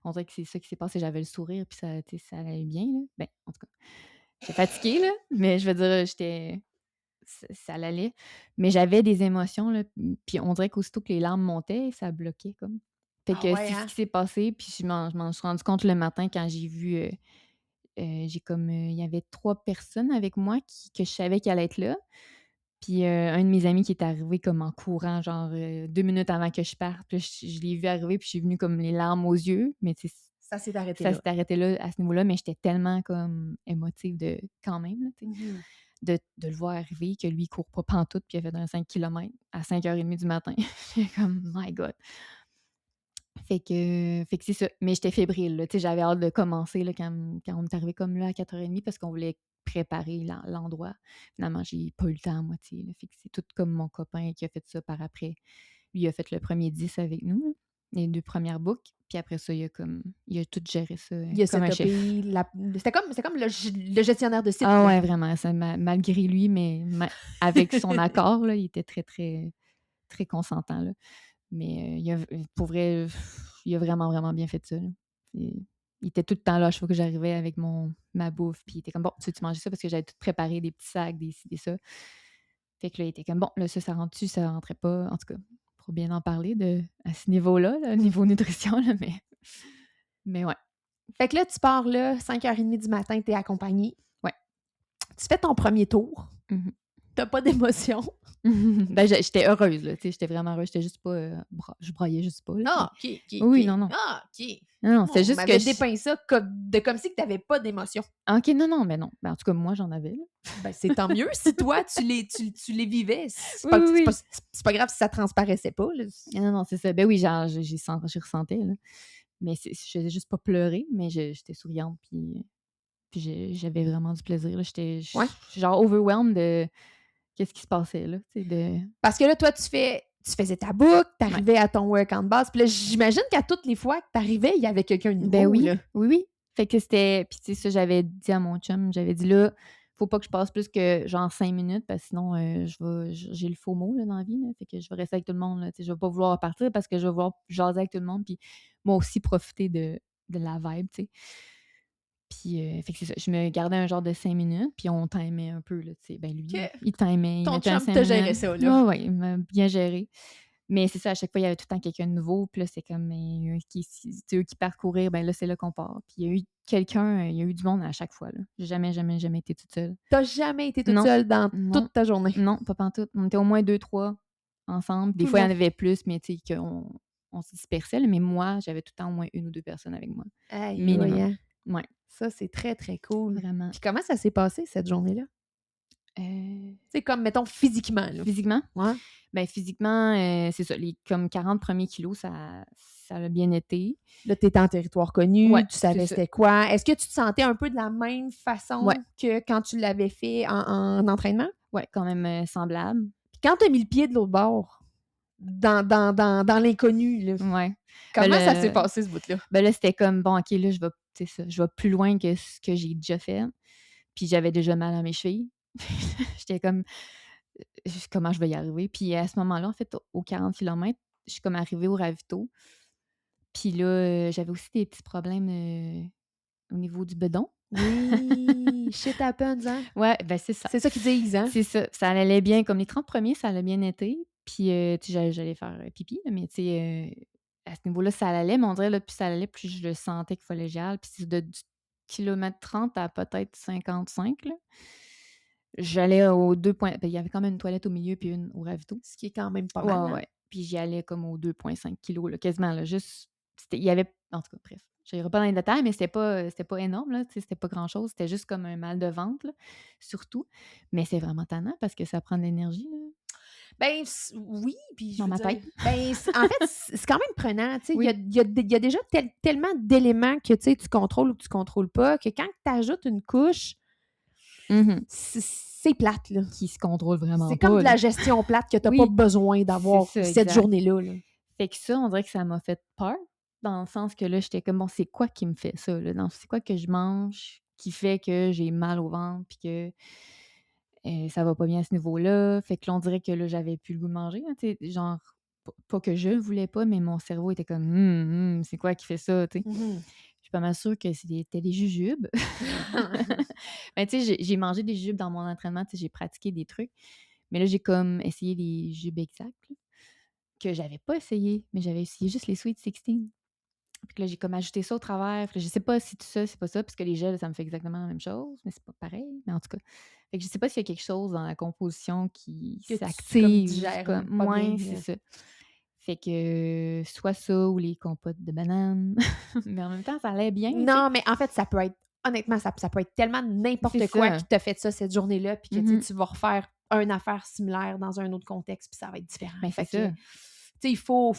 On dirait que c'est ça qui s'est passé. J'avais le sourire, puis ça, tu sais, ça allait bien, là. Ben, en tout cas, j'étais fatiguée, là, mais je veux dire, ça allait. Mais j'avais des émotions, là, puis on dirait qu'aussitôt que les larmes montaient, ça bloquait, comme. Fait que ouais, c'est hein? ce qui s'est passé, puis je m'en suis rendu compte le matin quand j'ai vu, j'ai comme, il y avait 3 personnes avec moi que je savais qu'elles allaient être là. Puis un de mes amis qui est arrivé comme en courant, genre 2 minutes avant que je parte. Puis là, je l'ai vu arriver, puis je suis venue comme les larmes aux yeux. Mais tu sais, Ça s'est arrêté ça là. s'est arrêté là, à ce niveau-là, mais j'étais tellement comme émotive quand même, là, tu sais, Mhm. de le voir arriver, que lui, il court pas pantoute, puis il a fait un 5 km à 5h30 du matin. J'étais comme, my God. Fait que c'est ça. Mais j'étais fébrile, là. Tu sais, j'avais hâte de commencer, là, quand on est arrivé comme là à 4h30 parce qu'on voulait préparer l'endroit. Finalement, j'ai pas eu le temps à moitié, là. Fait que c'est tout comme mon copain qui a fait ça par après. Lui, il a fait le premier 10 avec nous, là, les 2 premières boucles. Puis après ça, il a tout géré ça Il a comme un chef. C'était comme le gestionnaire de site. Ah là. ouais, vraiment. Ça, malgré lui, mais avec son accord, là, il était très, très, très consentant, là. Mais pour vrai, il a vraiment, vraiment bien fait ça, là. Il était tout le temps là à chaque fois que j'arrivais avec ma bouffe. Puis il était comme, bon, tu veux-tu manger ça? Parce que j'avais tout préparé, des petits sacs, des ci, des ça. Fait que là, il était comme, bon, là, ça rentre-tu, ça rentrait pas. En tout cas, pour bien en parler à ce niveau-là, là, niveau nutrition, là, mais ouais. Fait que là, tu pars là, 5h30 du matin, t'es accompagné. Ouais. Tu fais ton premier tour. Mhm. T'as pas d'émotion. Ben, j'étais heureuse, là. Tu sais, j'étais vraiment heureuse. J'étais juste pas. Je braillais juste pas, là. Ah, OK. Oui, non. Ah, OK. Non, c'est juste que. dépeint ça comme si tu n'avais pas d'émotion. OK, non, mais non. Ben, en tout cas, moi, j'en avais, là. Ben, c'est tant mieux si toi, tu les vivais. C'est Oui. pas grave si ça transparaissait pas. Là. Non, c'est ça. Ben oui, genre, j'y ressentais, là. Mais je faisais juste pas pleurer, mais j'étais souriante, puis j'avais vraiment du plaisir, là. J'étais genre overwhelmed de qu'est-ce qui se passait, là, tu sais, Parce que là, toi, tu faisais ta boucle, t'arrivais à ton workout de base, puis là, j'imagine qu'à toutes les fois que t'arrivais, il y avait quelqu'un de nouveau. Ben oui, là. oui. Fait que c'était... Puis tu sais, ça, j'avais dit à mon chum, j'avais dit là, faut pas que je passe plus que genre 5 minutes, parce que sinon, j'ai le faux mot, là, dans la vie, là. Fait que je vais rester avec tout le monde, là. Tu sais, je vais pas vouloir partir parce que je vais vouloir jaser avec tout le monde, puis moi aussi profiter de la vibe, tu sais. Puis, fait que c'est ça. Je me gardais un genre de 5 minutes, puis on timait un peu, là, tu sais. Ben lui, il timait. Ton mettait un chum 5 t'a minutes. géré ça, là. Oui, il m'a bien géré. Mais c'est ça, à chaque fois, il y avait tout le temps quelqu'un de nouveau. Puis là, c'est comme c'est eux qui parcourir, ben là, c'est là qu'on part. Puis il y a eu il y a eu du monde à chaque fois, là. J'ai jamais été toute seule. T'as jamais été toute seule dans toute ta journée? Non, pas pantoute. On était au moins 2, 3 ensemble. Des fois, il y en avait plus, mais tu sais, on se dispersait, là. Mais moi, j'avais tout le temps au moins 1 ou 2 personnes avec moi. Minimum. Hein? Ouais. Ça, c'est très, très cool. Vraiment. Puis comment ça s'est passé, cette journée-là? C'est comme, mettons, physiquement, là. Physiquement? Ouais. Ben, physiquement, c'est ça, les comme 40 premiers kilos, ça a bien été. Là, tu étais en territoire connu, Ouais, tu c'est savais ça. c'était quoi. Est-ce que tu te sentais un peu de la même Ouais, façon que quand tu l'avais fait en entraînement? ouais, quand même, semblable. Puis quand tu as mis le pied de l'autre bord, dans l'inconnu, là, Ouais. Ben comment ça s'est là passé, ce bout-là? ben là, c'était comme: «Bon, OK, là, c'est ça, je vais plus loin que ce que j'ai déjà fait». Puis j'avais déjà mal à mes chevilles. J'étais comme: «Comment je vais y arriver?» Puis à ce moment-là, en fait, aux 40 kilomètres, je suis comme arrivée au ravito. Puis là, j'avais aussi des petits problèmes, au niveau du bedon. Oui, shit happens, hein? Ouais, ben, c'est ça. C'est ça qu'ils disent, hein? C'est ça. Ça allait bien. Comme les 30 premiers, ça allait bien été. Puis, tu sais, j'allais faire, pipi, là, mais tu sais, à ce niveau-là, ça allait, mais on dirait, là, plus ça allait, plus je le sentais qu'il fallait que j'y aille. Puis c'est du kilomètre 30 à peut-être 55, là. J'allais aux 2 points ben, il y avait quand même une toilette au milieu puis une au ravito. Ce qui est quand même pas Ouais, mal, ouais, hein? ouais. Puis j'y allais comme aux 2,5 kilogrammes, là, quasiment, là, juste il y avait en tout cas, bref, j'irai pas dans les détails, mais c'était pas énorme, là, tu sais, c'était pas grand-chose. C'était juste comme un mal de ventre, là, surtout. Mais c'est vraiment tannant parce que ça prend de l'énergie, là, Ben, oui, puis je dans veux ma dire, tête. ben, en fait, c'est quand même prenant, tu sais. Il y a, Oui. il y a déjà tellement d'éléments que, tu sais, tu contrôles ou que tu contrôles pas, que quand tu ajoutes une couche, Mmh. c'est plate, là. Qui se contrôle vraiment C'est comme pas, de là. la gestion plate que tu n'as pas Oui, besoin c'est d'avoir ça, cette exact. journée-là, là. Fait que ça, on dirait que ça m'a fait peur, dans le sens que là, j'étais comme: «Bon, c'est quoi qui me fait ça, là? Non, c'est quoi que je mange qui fait que j'ai mal au ventre puis que, ça va pas bien à ce niveau-là?» Fait que là, on dirait que là, j'avais plus le goût de manger, là, tu sais, genre, pas que je voulais pas, mais mon cerveau était comme: c'est quoi qui fait ça?» tu sais? Mhm. Je suis pas mal sûre que c'était des jujubes. Ben, tu sais, j'ai mangé des jujubes dans mon entraînement, tu sais, j'ai pratiqué des trucs, mais là, j'ai comme essayé les jujubes exacts, là, que j'avais pas essayé, mais j'avais essayé juste les Sweet 16. Puis que là, j'ai comme ajouté ça au travers. Puis là, je sais pas si tout ça, c'est pas ça, parce que les gels, ça me fait exactement la même chose, mais c'est pas pareil. Mais en tout cas, fait que je sais pas s'il y a quelque chose dans la composition qui Que tu, comme, s'active, digères comme pas bien, moins, c'est ça. Fait que soit ça ou les compotes de bananes. Mais en même temps, ça allait bien, tu sais. Non, mais en fait, ça peut être, honnêtement, ça peut être tellement C'est n'importe quoi qui ça. t'a fait ça cette journée-là, puis que, tu sais, Mmh. tu vas refaire une affaire similaire dans un autre contexte, puis ça va être différent. Ben, c'est Fait que, ça. tu sais, faut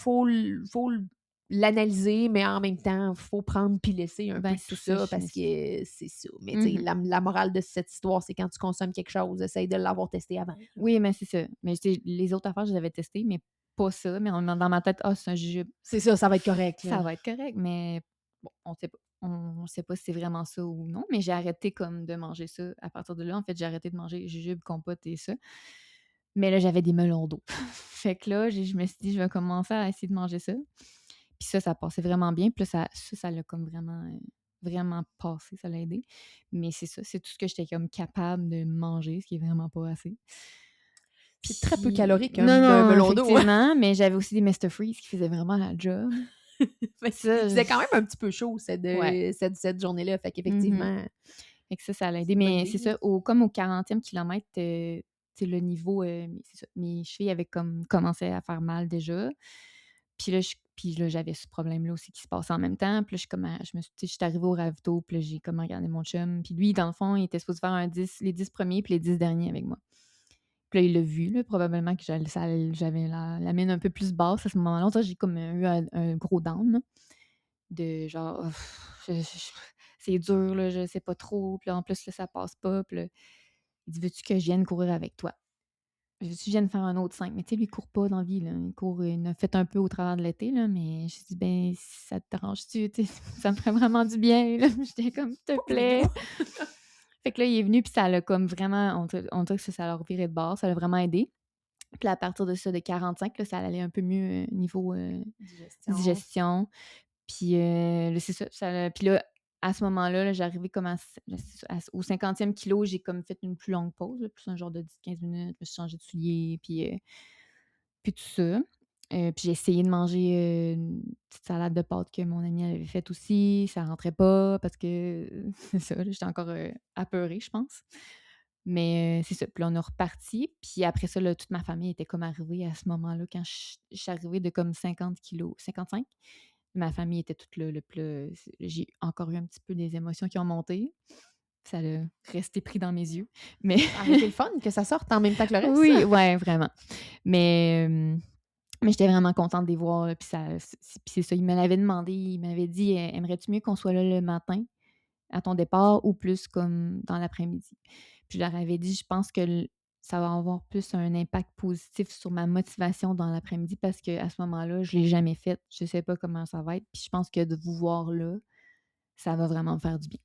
l'analyser, mais en même temps, il faut prendre puis laisser un peu Ben, de c'est tout ça, ça je me parce suis que c'est ça. Mais tu sais, mmh la morale de cette histoire, c'est quand tu consommes quelque chose, essaye de l'avoir testé avant. Oui, mais c'est ça. Mais tu sais, les autres affaires, je les avais testées, mais pas ça. Mais dans ma tête: «Ah, c'est un jujube». C'est ça, ça va être correct, là. Ça va être correct, mais bon, on sait pas. On sait pas si c'est vraiment ça ou non, mais j'ai arrêté comme de manger ça. À partir de là, en fait, j'ai arrêté de manger jujube, compote et ça. Mais là, j'avais des melons d'eau. Fait que là, je me suis dit: «Je vais commencer à essayer de manger ça». Puis ça passait vraiment bien. Puis là, ça l'a comme vraiment, vraiment passé, ça l'a aidé. Mais c'est ça, c'est tout ce que j'étais comme capable de manger, ce qui est vraiment pas assez. C'est très peu Puis calorique, un non, non, melon d'eau. effectivement, mais j'avais aussi des Mr Freeze qui faisaient vraiment la job. Mais il Ça, faisait quand même un petit peu chaud ouais. cette journée-là. Fait Mmh. qu'effectivement, Fait que ça l'a aidé, c'est une bonne mais c'est idée, là. ça, comme au 40e kilomètre, tu sais, le niveau, c'est ça, mes chevilles avaient comme commencé à faire mal déjà. Puis là, j'avais ce problème-là aussi qui se passait en même temps. Puis là, je me suis tu sais, j'étais arrivée au ravito, puis là, j'ai comme regardé mon chum. Puis lui, dans le fond, il était supposé faire les 10 premiers puis les 10 derniers avec moi. Puis là, il l'a vu, là, probablement que j'avais la mine un peu plus basse à ce moment-là. On dirait que j'ai comme eu un gros down, là, de genre: c'est dur, là, je sais pas trop. Puis là, en plus, là, ça passe pas. Puis là, il dit: «Veux-tu que je vienne courir avec toi? Veux-tu que je vienne faire un autre 5?» Mais tu sais, lui, il court pas dans la vie, là. Il en a fait un peu au travers de l'été, là, mais j'ai dit: «Ben, si ça te dérange-tu? Tu sais, ça me ferait vraiment du bien, là». J'étais comme: «S'il te Pauvre plaît». minou! Fait que là, il est venu, puis ça l'a comme vraiment on dirait que ça l'a reviré de bord, ça l'a vraiment aidé. Puis là, à partir de ça, de 45, là, ça allait un peu mieux, niveau, Digestion. digestion. Puis, là, c'est ça, puis là, à ce moment-là, là, j'arrivais comme là, c'est ça, au 50e kilo, j'ai comme fait une plus longue pause, là, plus un genre de 10-15 minutes. Je me suis changée de souliers, puis tout ça. Puis j'ai essayé de manger, une petite salade de pâtes que mon amie avait faite aussi. Ça rentrait pas parce que c'est ça, là, j'étais encore, apeurée, je pense. Mais, c'est ça. Puis là, on est reparti. Puis après ça, là, toute ma famille était comme arrivée à ce moment-là quand je suis arrivée de comme 50 kilos, 55. Ma famille était toute là, puis là, j'ai encore eu un petit peu des émotions qui ont monté. ça a resté pris dans mes yeux. Mais Ça aurait été le fun que ça sorte en même temps que le reste. oui, ouais, vraiment. Mais j'étais vraiment contente de les voir, là, puis c'est ça, il me l'avait demandé, il m'avait dit: Aimerais-tu mieux qu'on soit là le matin à ton départ ou plus comme dans l'après-midi? » Puis je leur avais dit: «Je pense que ça va avoir plus un impact positif sur ma motivation dans l'après-midi parce qu'à ce moment-là, je ne l'ai jamais fait. Je ne sais pas comment ça va être. Puis je pense que de vous voir là, ça va vraiment me faire du bien. »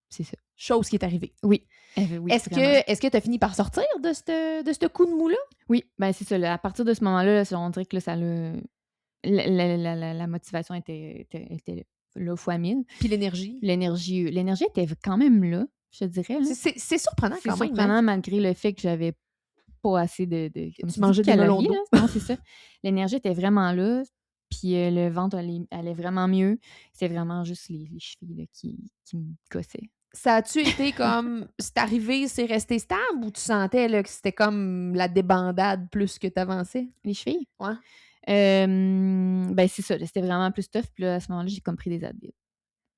C'est ça. Chose qui est arrivée. Oui. Oui, Est-ce que tu as fini par sortir de ce coup de mou-là? Oui, ben c'est ça. Là, à partir de ce moment-là, là, on dirait que là, ça l'a. La motivation était là fois 1000. Puis l'énergie? L'énergie était quand même là, je te dirais. Là. C'est surprenant C'est quand même. surprenant malgré le fait que j'avais pas assez de comme tu mangeais des melons calories. d'eau. Là. Non, c'est ça. L'énergie était vraiment là. Puis le ventre allait vraiment mieux. C'était vraiment juste les chevilles là, qui me gossaient. Ça a-tu été comme, c'est arrivé, c'est resté stable ou tu sentais là, que c'était comme la débandade plus que t'avançais? Les chevilles? Ouais. Ben c'est ça, là, c'était vraiment plus tough. Puis là, à ce moment-là, j'ai comme pris des Advil.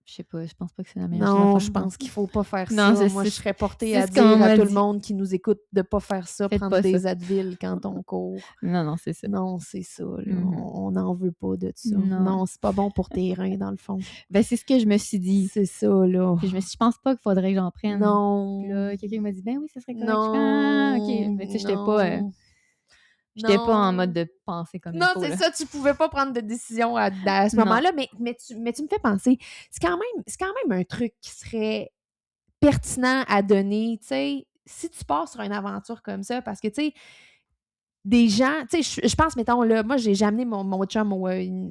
Je sais pas, je pense pas que c'est la meilleure chose à Non, faire. je pense qu'il faut pas faire Non, ça. Moi, je serais portée à dire à tout le monde qui nous écoute de pas faire ça, Faites prendre pas des ça. Advil quand on court. Non, c'est ça. Non, c'est ça. Là. Mhm. On n'en veut pas de ça. Non. Non, c'est pas bon pour tes reins, dans le fond. Ben, c'est ce que je me suis dit. C'est ça, là. Puis je me suis dit, je pense pas qu'il faudrait que j'en prenne. Non. Puis là, quelqu'un m'a dit, ben oui, ça serait correct. Non. Ah, OK. Mais tu sais, j'étais pas en mode de penser comme il non, faut. c'est Là. ça, tu pouvais pas prendre de décision à ce moment-là, mais tu me fais penser, c'est quand même un truc qui serait pertinent à donner, tu sais, si tu pars sur une aventure comme ça, parce que, tu sais, des gens, tu sais, je pense, mettons, là, moi, j'ai amené mon chum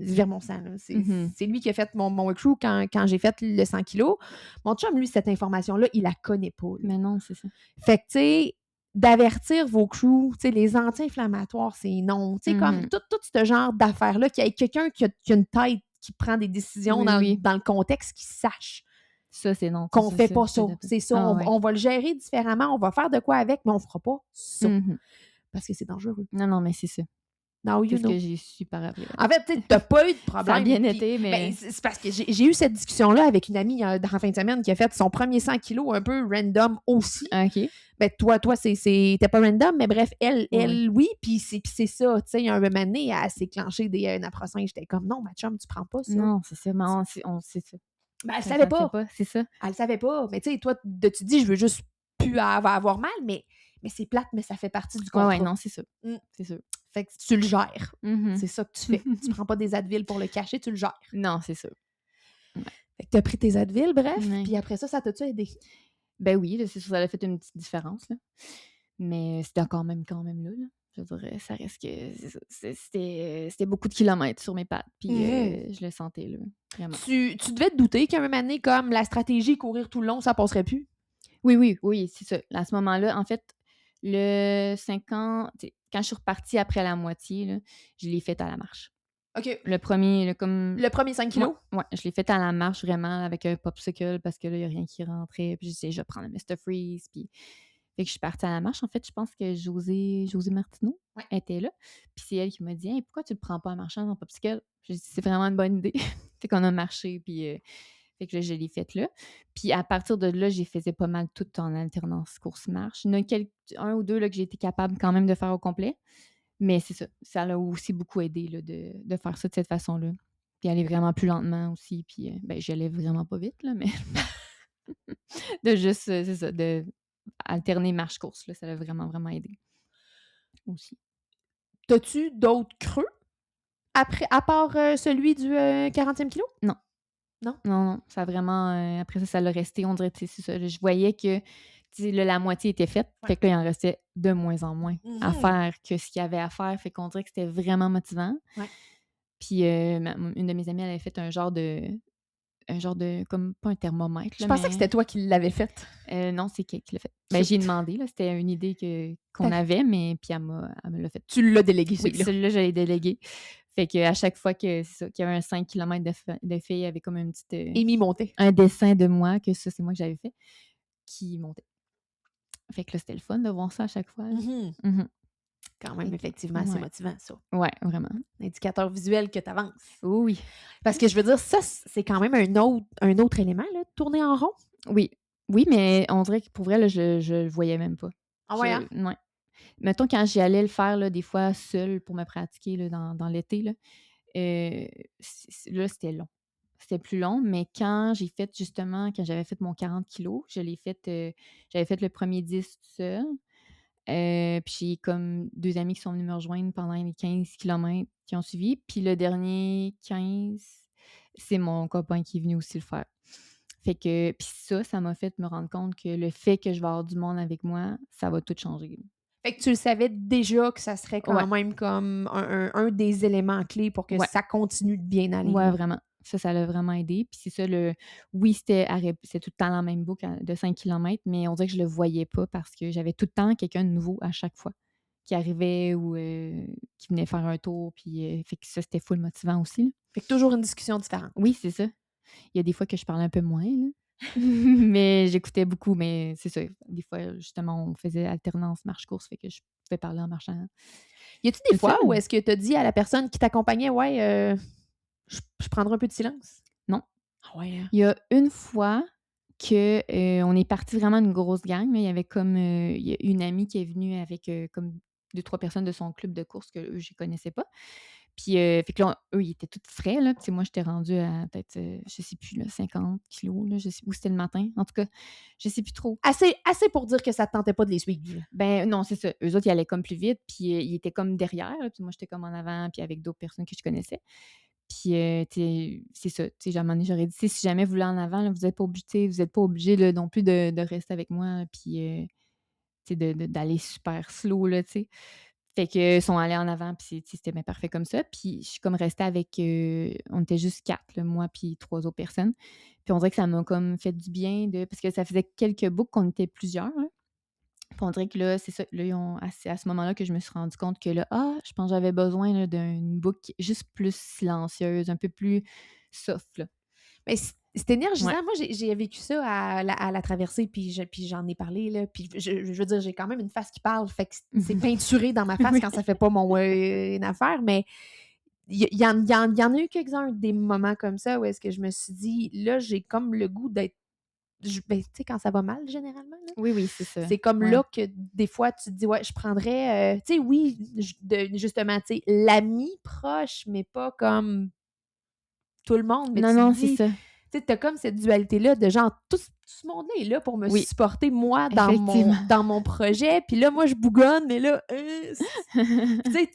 vers mon sang. C'est lui qui a fait mon workshop quand j'ai fait le 100 kilos. Mon chum, lui, cette information-là, il la connaît pas. Là. Mais non, c'est ça. Fait que, tu sais, d'avertir vos crews, tu sais, les anti-inflammatoires, c'est non. Tu sais, comme tout ce genre d'affaires-là, qu'il y ait quelqu'un qui a une tête qui prend des décisions dans le contexte, qui sache. Ça, c'est non. Qu'on fait pas ça. C'est ça. On va le gérer différemment. On va faire de quoi avec, mais on fera pas ça. Parce que c'est dangereux. Non, mais c'est ça. C'est ce que j'ai su par après. En fait, tu n'as pas eu de problème. Ça a bien été, mais... c'est parce que j'ai eu cette discussion-là avec une amie en fin de semaine qui a fait son premier 100 kilos un peu random aussi. OK. Ben, toi, c'était pas random, mais bref, elle, oui, puis c'est ça. Tu sais, un moment donné, elle s'est clenchée des naproxènes. J'étais comme, non, ma chum, tu prends pas ça. Non, c'est ça. Mais on sait ça. Ben, elle savait pas. C'est ça. Elle savait pas. Mais tu sais, toi, tu dis, je veux juste plus avoir mal, mais c'est plate, mais ça fait partie du contrat. Ouais, non, c'est ça. C'est sûr. Fait que tu le gères. C'est ça que tu fais. Tu prends pas des Advil pour le cacher, tu le gères. Non, c'est ça. Ouais. Fait que t'as pris tes Advil, bref, puis après ça t'a-tu aidé? Ben oui, c'est sûr, ça a fait une petite différence, là. Mais c'était quand même là. Je dirais, ça reste que c'était beaucoup de kilomètres sur mes pattes, puis je le sentais, là, vraiment. Tu devais te douter qu'à un moment donné, comme la stratégie courir tout le long, ça passerait plus? Oui, c'est ça. À ce moment-là, en fait, le 50, quand je suis repartie après la moitié, là, je l'ai fait à la marche. OK. Le premier 5 kilos? Ouais, je l'ai fait à la marche vraiment avec un popsicle parce que là, il n'y a rien qui rentrait. Puis je disais, je vais prendre un Mr. Freeze. Puis fait que je suis partie à la marche. En fait, je pense que José Martineau était là. Puis c'est elle qui m'a dit, hey, pourquoi tu le prends pas en marchant dans le popsicle? J'ai dit, c'est vraiment une bonne idée. Fait qu'on a marché. Puis fait que là, je l'ai faite là. Puis à partir de là, j'ai faisais pas mal tout en alternance course-marche. Il y en a un ou deux là, que j'ai été capable quand même de faire au complet. Mais c'est ça. Ça l'a aussi beaucoup aidé là, de faire ça de cette façon-là. Puis aller vraiment plus lentement aussi. Puis j'allais vraiment pas vite, là, mais de juste, c'est ça, de alterner marche-course, là, ça l'a vraiment, vraiment aidé. Aussi. T'as-tu d'autres creux? Après, à part celui du 40e kilo? Non. Non? Ça a vraiment... après ça l'a resté. On dirait, c'est ça. Je voyais que la moitié était faite. Fait que là, il en restait de moins en moins à faire que ce qu'il y avait à faire. Fait qu'on dirait que c'était vraiment motivant. Ouais. Puis une de mes amies, elle avait fait un genre de comme pas un thermomètre. Je pensais que c'était toi qui l'avais fait. Non, c'est qui l'a fait. Ben, j'ai demandé, là, c'était une idée qu'on avait, mais puis elle me l'a fait. Tu l'as délégué, celui-là? Oui, celui-là, je l'ai délégué. Fait qu'à chaque fois qu'il y avait un 5 km de filles, il y avait comme une petite... Amy montait. Un dessin de moi, que ça, c'est moi que j'avais fait, qui montait. Fait que là, c'était le fun de voir ça à chaque fois. Quand même, effectivement, c'est motivant, ça. Ouais, vraiment. Indicateur visuel que tu avances. Oui. Parce que je veux dire, ça, c'est quand même un autre élément, là, de tourner en rond. Oui. Oui, mais on dirait que pour vrai, là, je le voyais même pas. Ah ouais, hein? Ouais. Mettons, quand j'y allais le faire, là, des fois, seule pour me pratiquer là, dans l'été, là, là, c'était long. C'était plus long, mais quand j'avais fait mon 40 kilos, j'avais fait le premier 10 toute seule. Puis j'ai comme 2 amis qui sont venus me rejoindre pendant les 15 kilomètres qui ont suivi. Puis le dernier 15, c'est mon copain qui est venu aussi le faire. Fait que puis ça m'a fait me rendre compte que le fait que je vais avoir du monde avec moi, ça va tout changer. Fait que tu le savais déjà que ça serait Ouais, quand même comme un des éléments clés pour que ouais, ça continue de bien aller, ouais, là. vraiment. Ça l'a vraiment aidé. Puis c'est ça oui, c'était tout le temps la même boucle de 5 kilomètres, mais on dirait que je le voyais pas parce que j'avais tout le temps quelqu'un de nouveau à chaque fois qui arrivait ou qui venait faire un tour. Puis fait que ça, c'était full motivant aussi, là. Fait que toujours une discussion différente. Oui, c'est ça. Il y a des fois que je parlais un peu moins, là. Mais j'écoutais beaucoup, mais c'est ça. Des fois, justement, on faisait alternance marche-course, fait que je pouvais parler en marchant. Y a-tu C'est des le fun. fois où est-ce que tu as dit à la personne qui t'accompagnait: «Ouais, je prendrai un peu de silence»? Non. Ah ouais, hein? Il y a une fois que, on est parti vraiment une grosse gang, là. Il y avait comme, il y a une amie qui est venue avec, comme 2-3 personnes de son club de course qu'eux, je connaissais pas. Puis, fait que là, eux, ils étaient tous frais, là. Puis, tu sais, moi, j'étais rendue à peut-être, je sais plus, là, 50 kilos, là, je sais ou c'était le matin. En tout cas, je sais plus trop. Assez pour dire que ça te tentait pas de les suivre, là. Ben, non, c'est ça. Eux autres, ils allaient comme plus vite, puis, ils étaient comme derrière, là, puis moi, j'étais comme en avant, puis avec d'autres personnes que je connaissais. Puis, tu sais, c'est ça. Tu sais, à un moment donné, j'aurais dit: «Tu sais, si jamais vous voulez en avant, là, vous êtes pas obligés, là, non plus de rester avec moi, puis, tu sais, d'aller super slow, là», tu sais. Fait que sont allés en avant, puis tu sais, c'était bien parfait comme ça. Puis je suis comme restée avec, on était juste 4 là, moi puis 3 autres personnes. Puis on dirait que ça m'a comme fait du bien parce que ça faisait quelques boucles qu'on était plusieurs, là. Puis on dirait que là, c'est ça, là, c'est à ce moment-là que je me suis rendu compte que là, je pense que j'avais besoin là, d'une boucle juste plus silencieuse, un peu plus soft, là. Mais c'est Ouais. énergisant. Moi, j'ai vécu ça à la traversée, puis j'en ai parlé, là. Puis je veux dire, j'ai quand même une face qui parle, fait que c'est peinturé dans ma face Oui. quand ça fait pas une affaire, mais il y en a eu quelques-uns des moments comme ça où est-ce que je me suis dit: «Là, j'ai comme le goût d'être» ben, tu sais, quand ça va mal généralement, là, Oui, oui, c'est ça. c'est comme Ouais. là que des fois tu te dis: «Ouais, je prendrais», tu sais, oui, justement, tu sais, l'ami proche, mais pas comme tout le monde, mais Non, tu te non, c'est dis, ça. tu sais, tu as comme cette dualité-là de genre tout ce monde-là est là pour me Oui, supporter moi effectivement. dans mon projet, puis là moi je bougonne, mais là, puis tu sais,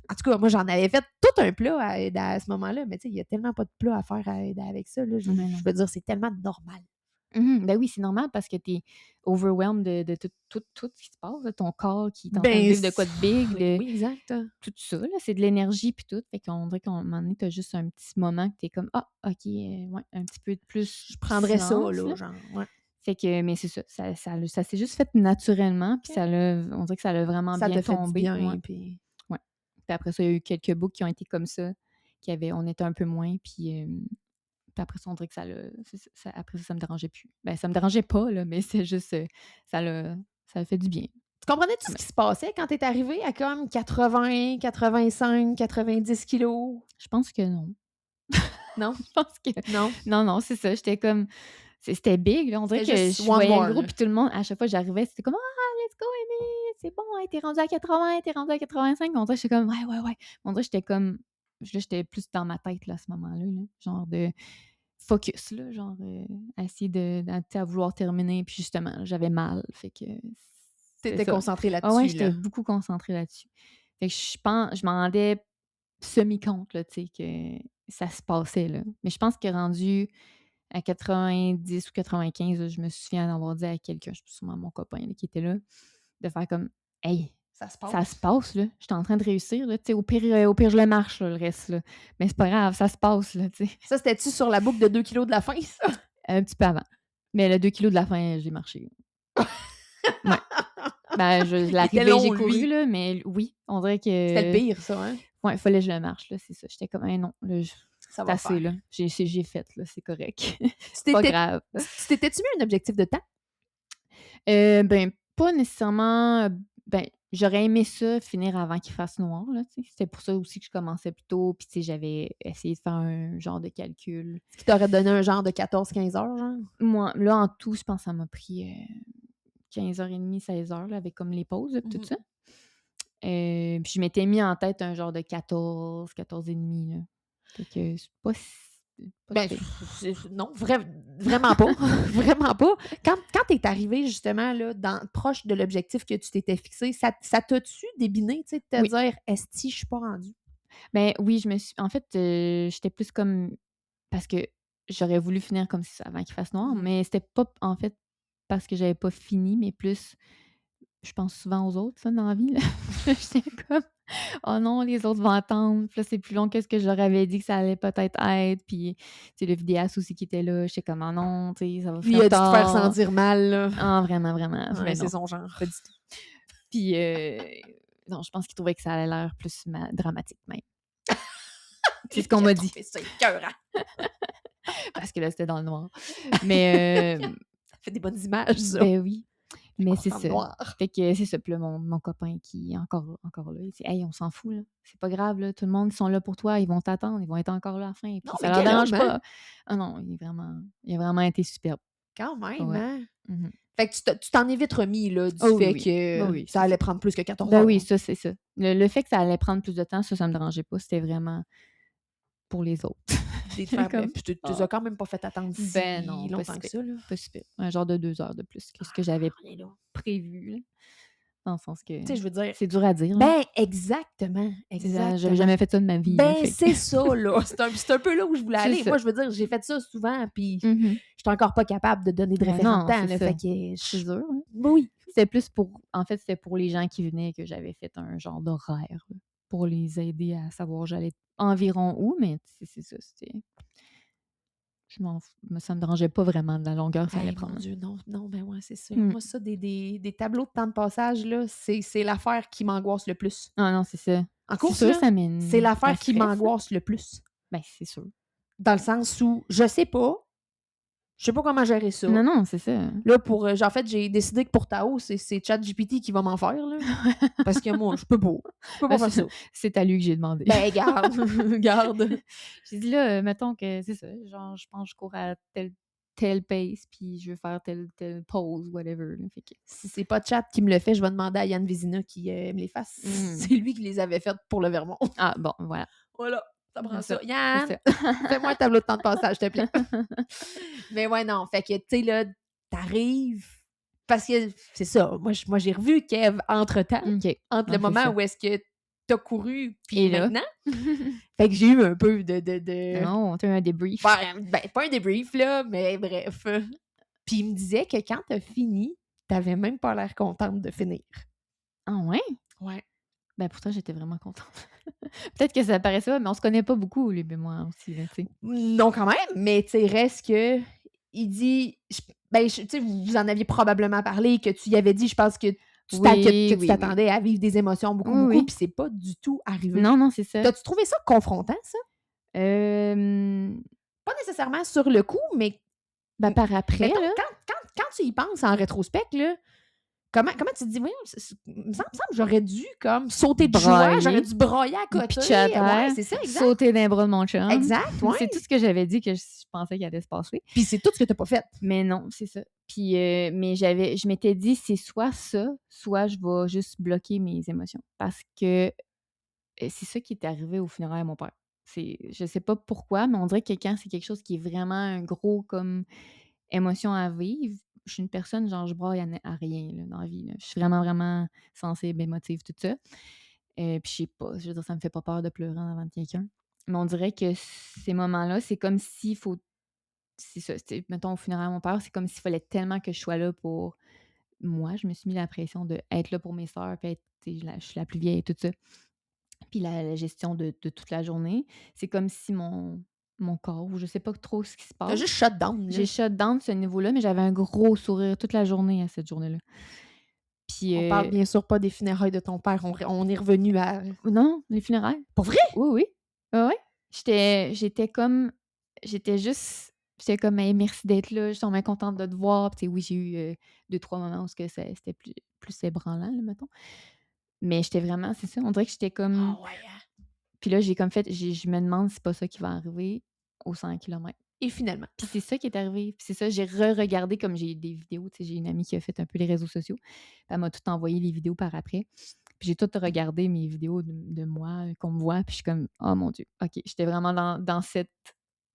en tout cas, moi j'en avais fait tout un plat à ce moment-là, mais tu sais, il y a tellement pas de plat à faire avec ça, là, Mais je non. veux dire, c'est tellement normal. Ben oui, c'est normal parce que tu es overwhelmed de tout ce qui se passe, là, ton corps qui est en train de Ben, vivre de quoi de big, oui, exact. tout ça, là, c'est de l'énergie puis tout. Fait qu'on dirait qu'à un moment donné, tu as juste un petit moment que tu es comme: «Ah, OK, ouais, un petit peu de plus Je prendrais ça, silence, là, là». genre, ouais. Fait que mais c'est ça, ça s'est juste fait naturellement puis OK. on dirait que ça l'a vraiment Ça bien te fait du tombé, ouais, bien, puis ouais. Puis après ça, il y a eu quelques boucles qui ont été comme ça, on était un peu moins puis après ça, on dirait que après ça, ça me dérangeait plus. Ben, ça me dérangeait pas, là, mais c'est juste, ça a fait du bien. tu comprenais-tu ce Ouais. qui se passait quand tu es arrivée à comme 80, 85, 90 kilos? Je pense que non. Non? Je pense que Non? non, non, c'est ça, j'étais comme c'était big, là. On dirait C'était que juste je one voyais le more, groupe, là. puis tout le monde, à chaque fois que j'arrivais, c'était comme: «Ah, let's go Amy, c'est bon, hey, tu rendu à 80, tu rendu à 85». On dirait que j'étais comme: «Ouais, ouais, ouais». On dirait que j'étais comme là, j'étais plus dans ma tête, là, à ce moment-là, là, genre de focus, là, genre, à essayer tu sais, à vouloir terminer, puis justement, j'avais mal, fait que Tu c'était étais ça. concentrée Ah ouais, là-dessus, j'étais là. beaucoup concentrée là-dessus. Fait que je m'en rendais semi-compte, là, tu sais, que ça se passait, là. Mais je pense que rendu à 90 ou 95, là, je me souviens d'avoir dit à quelqu'un, je pense sûrement mon copain, là, qui était là, de faire comme: «Hey, Ça se ça se passe. passe, là. Je suis en train de réussir, là. Tu sais, au pire, je le marche, là, le reste, là. Mais c'est pas grave, ça se passe, là, tu sais». Ça, c'était-tu sur la boucle de 2 kilos de la fin, ça? Un petit peu avant. Mais le 2 kilogrammes de la fin, j'ai marché. Ouais. Ben, Il était l'arrivée, j'ai long, couru, lui. là, mais oui, on dirait C'était le que pire, ça, hein? ouais, il fallait que je le marche, là, c'est ça. J'étais comme: «Hey non, là, Ça c'est va assez, faire. là. J'ai fait, là, c'est correct. Tu C'est pas t'étais grave». tu t'étais-tu mis un objectif de temps? Ben, pas nécessairement, ben, j'aurais aimé ça finir avant qu'il fasse noir, là, tu sais. C'était pour ça aussi que je commençais plus tôt, puis tu sais, j'avais essayé de faire un genre de calcul. Ce qui t'aurait donné un genre de 14-15 heures, genre? Moi, là, en tout, je pense que ça m'a pris 15h30, 16h, là, avec comme les pauses, là, puis tout ça. Puis je m'étais mis en tête un genre de 14, 14 et demi, là. Fait que c'est pas Ben, si pire. non, vraiment pas. Vraiment pas. Quand t'es arrivé justement là, proche de l'objectif que tu t'étais fixé, ça t'a-tu débiné, tu sais, de te Oui. dire esti, je suis pas rendue? Ben oui, en fait, j'étais plus comme parce que j'aurais voulu finir comme ça avant qu'il fasse noir, mais c'était pas en fait parce que j'avais pas fini, mais plus je pense souvent aux autres, ça, dans la vie, là. J'étais comme: «Oh non, les autres vont attendre, puis là, c'est plus long que ce que je leur avais dit que ça allait peut-être être», puis tu sais, le vidéaste aussi qui était là, j'étais comme: «Oh non, tu sais, ça va Lui, il finir a dû te faire tard». sentir mal, là. Ah vraiment, vraiment, Ouais, mais c'est non, son genre. pas du tout. Puis, non, je pense qu'il trouvait que ça avait l'air plus dramatique même. C'est ce qu'on m'a dit. C'est ça, écœurant. Parce que là, c'était dans le noir. Mais, Ça fait des bonnes images, ça. ben oui. Mais c'est Dans le ça. noir. Fait que c'est ça. Puis là, mon copain qui est encore là, il dit: «Hey, on s'en fout, là. C'est pas grave, là. Tout le monde, ils sont là pour toi. Ils vont t'attendre. Ils vont être encore là à la fin. Non, Puis mais ça leur quel dérange homme, hein? pas». Ah non, il a vraiment été superbe. Quand même, Ouais. hein? Mmh. Fait que tu t'en es vite remis, là, du Oh oui, fait oui. que Bah oui, ça c'est allait ça. prendre plus que 14 Ben heures. oui, ça, c'est ça. Le fait que ça allait prendre plus de temps, ça me dérangeait pas. C'était vraiment pour les autres. Puis Comme, tu ah, as quand même pas fait attendre ben si non, pas longtemps si que pire. ça, là. Pas si pire. Un genre de 2 heures de plus que ce que j'avais On est là. prévu, là. Dans le sens que Tu sais, je veux dire, c'est dur à dire, là. ben exactement, C'est ça, j'avais exactement. jamais fait ça de ma vie, là, Ben, fait que c'est ça, là. C'est un peu là où je voulais c'est aller. ça. Moi, je veux dire, j'ai fait ça souvent, puis Mmh. j'étais encore pas capable de donner de Ben référent de non, temps, c'est là. ça. Fait que C'est dur, hein. ben oui. C'était plus pour en fait, c'était pour les gens qui venaient que j'avais fait un genre d'horaire, là, pour les aider à savoir j'allais environ où, mais c'est ça, c'était je m'en f ça me dérangeait pas vraiment de la longueur que ça allait Hey, mon prendre, là. Dieu, non, non, ben ouais, c'est ça. Mmh. Moi, ça, des tableaux de temps de passage, là, c'est l'affaire qui m'angoisse le plus. Ah non, c'est ça. En C'est course, sûr, là, ça c'est ça l'affaire qui stresse, là. m'angoisse le plus. Ben, c'est sûr. Dans le sens où je sais pas comment gérer ça. Non, non, c'est ça. Là, en fait, j'ai décidé que pour Tao, c'est ChatGPT qui va m'en faire, là. Parce que moi, je peux pas. Je peux pas Ben, faire ça. c'est à lui que j'ai demandé. Ben, garde, garde. J'ai dit là, mettons que c'est ça, genre je pense que je cours à telle pace, puis je veux faire telle pause, whatever, là, fait que Si c'est pas Chat qui me le fait, je vais demander à Yann Vézina qui me les fasse. C'est lui qui les avait faites pour le Vermont. ah bon, voilà. Voilà, ça prend C'est ça. ça, Yann, c'est ça. fais-moi un tableau de temps de passage, s'il te plaît. Mais ouais, non, fait que, tu sais, là, t'arrives. Parce que c'est ça. Moi, j'ai revu Kev entre-temps, OK. entre Ah, le c'est moment ça. où est-ce que t'as couru, puis Et là? maintenant. Fait que j'ai eu un peu de... Non, tu as un débrief. Ben, pas un débrief, là, mais bref. Puis il me disait que quand t'as fini, t'avais même pas l'air contente de finir. Ah ouais? Ouais. Ben pourtant, j'étais vraiment contente. Peut-être que ça paraissait pas, mais on se connaît pas beaucoup, lui et moi aussi, là, tu sais. Non, quand même, mais tu sais, reste que. Il dit. Tu sais, vous en aviez probablement parlé, que tu y avais dit, je pense que que tu Oui. t'attendais à vivre des émotions beaucoup, Oui. puis c'est pas du tout arrivé. Non, c'est ça. T'as-tu trouvé ça confrontant, ça? Hem, Pas nécessairement sur le coup, mais ben par après, mettons, là. quand tu y penses en rétrospect, là, comment tu te dis, voyons, il me semble que j'aurais dû comme sauter de joie, Brailler. j'aurais dû broyer à côté. Pitcher à terre, Ouais, c'est ça, exact. sauter d'un bras de mon chum. Exact, ouais. C'est tout ce que j'avais dit que je pensais qu'il allait se passer. Puis c'est tout ce que t'as pas fait. Mais non, c'est ça. Puis, mais je m'étais dit, c'est soit ça, soit je vais juste bloquer mes émotions. Parce que c'est ça qui est arrivé au funérailles de mon père. Je sais pas pourquoi, mais on dirait que quand c'est quelque chose qui est vraiment un gros comme émotion à vivre, je suis une personne, genre, je braille à rien là, dans la vie. Là. Je suis vraiment, vraiment sensible, émotive, tout ça. Puis je sais pas, je veux dire, ça me fait pas peur de pleurer en avant de quelqu'un. Mais on dirait que ces moments-là, c'est comme s'il faut. C'est ça, mettons, au funérailles de mon père, c'est comme s'il fallait tellement que je sois là pour moi. Je me suis mis la pression d'être là pour mes sœurs, puis je suis la plus vieille et tout ça. Puis la gestion de toute la journée, c'est comme si mon corps, ou je sais pas trop ce qui se T'as passe. juste shut down. Là. J'ai shut down de ce niveau-là, mais j'avais un gros sourire toute la journée à cette journée-là. Puis, On parle bien sûr pas des funérailles de ton père. On est revenu à. non, les funérailles. Pour vrai? Oui. Ouais. J'étais comme. J'étais comme, hey, merci d'être là, je suis vraiment contente de te voir. Puis, oui, j'ai eu 2-3 moments où c'était plus ébranlant, là, mettons. Mais j'étais vraiment, c'est ça, on dirait que j'étais comme. Ah ouais, hein? Puis là, j'ai comme fait, je me demande si c'est pas ça qui va arriver aux 100 km. Et finalement. Puis c'est ça qui est arrivé. Puis c'est ça, j'ai re-regardé comme j'ai des vidéos. Tu sais, j'ai une amie qui a fait un peu les réseaux sociaux. Puis elle m'a tout envoyé les vidéos par après. Puis j'ai tout regardé mes vidéos de moi qu'on me voit. Puis je suis comme, oh mon Dieu, OK. J'étais vraiment dans cette.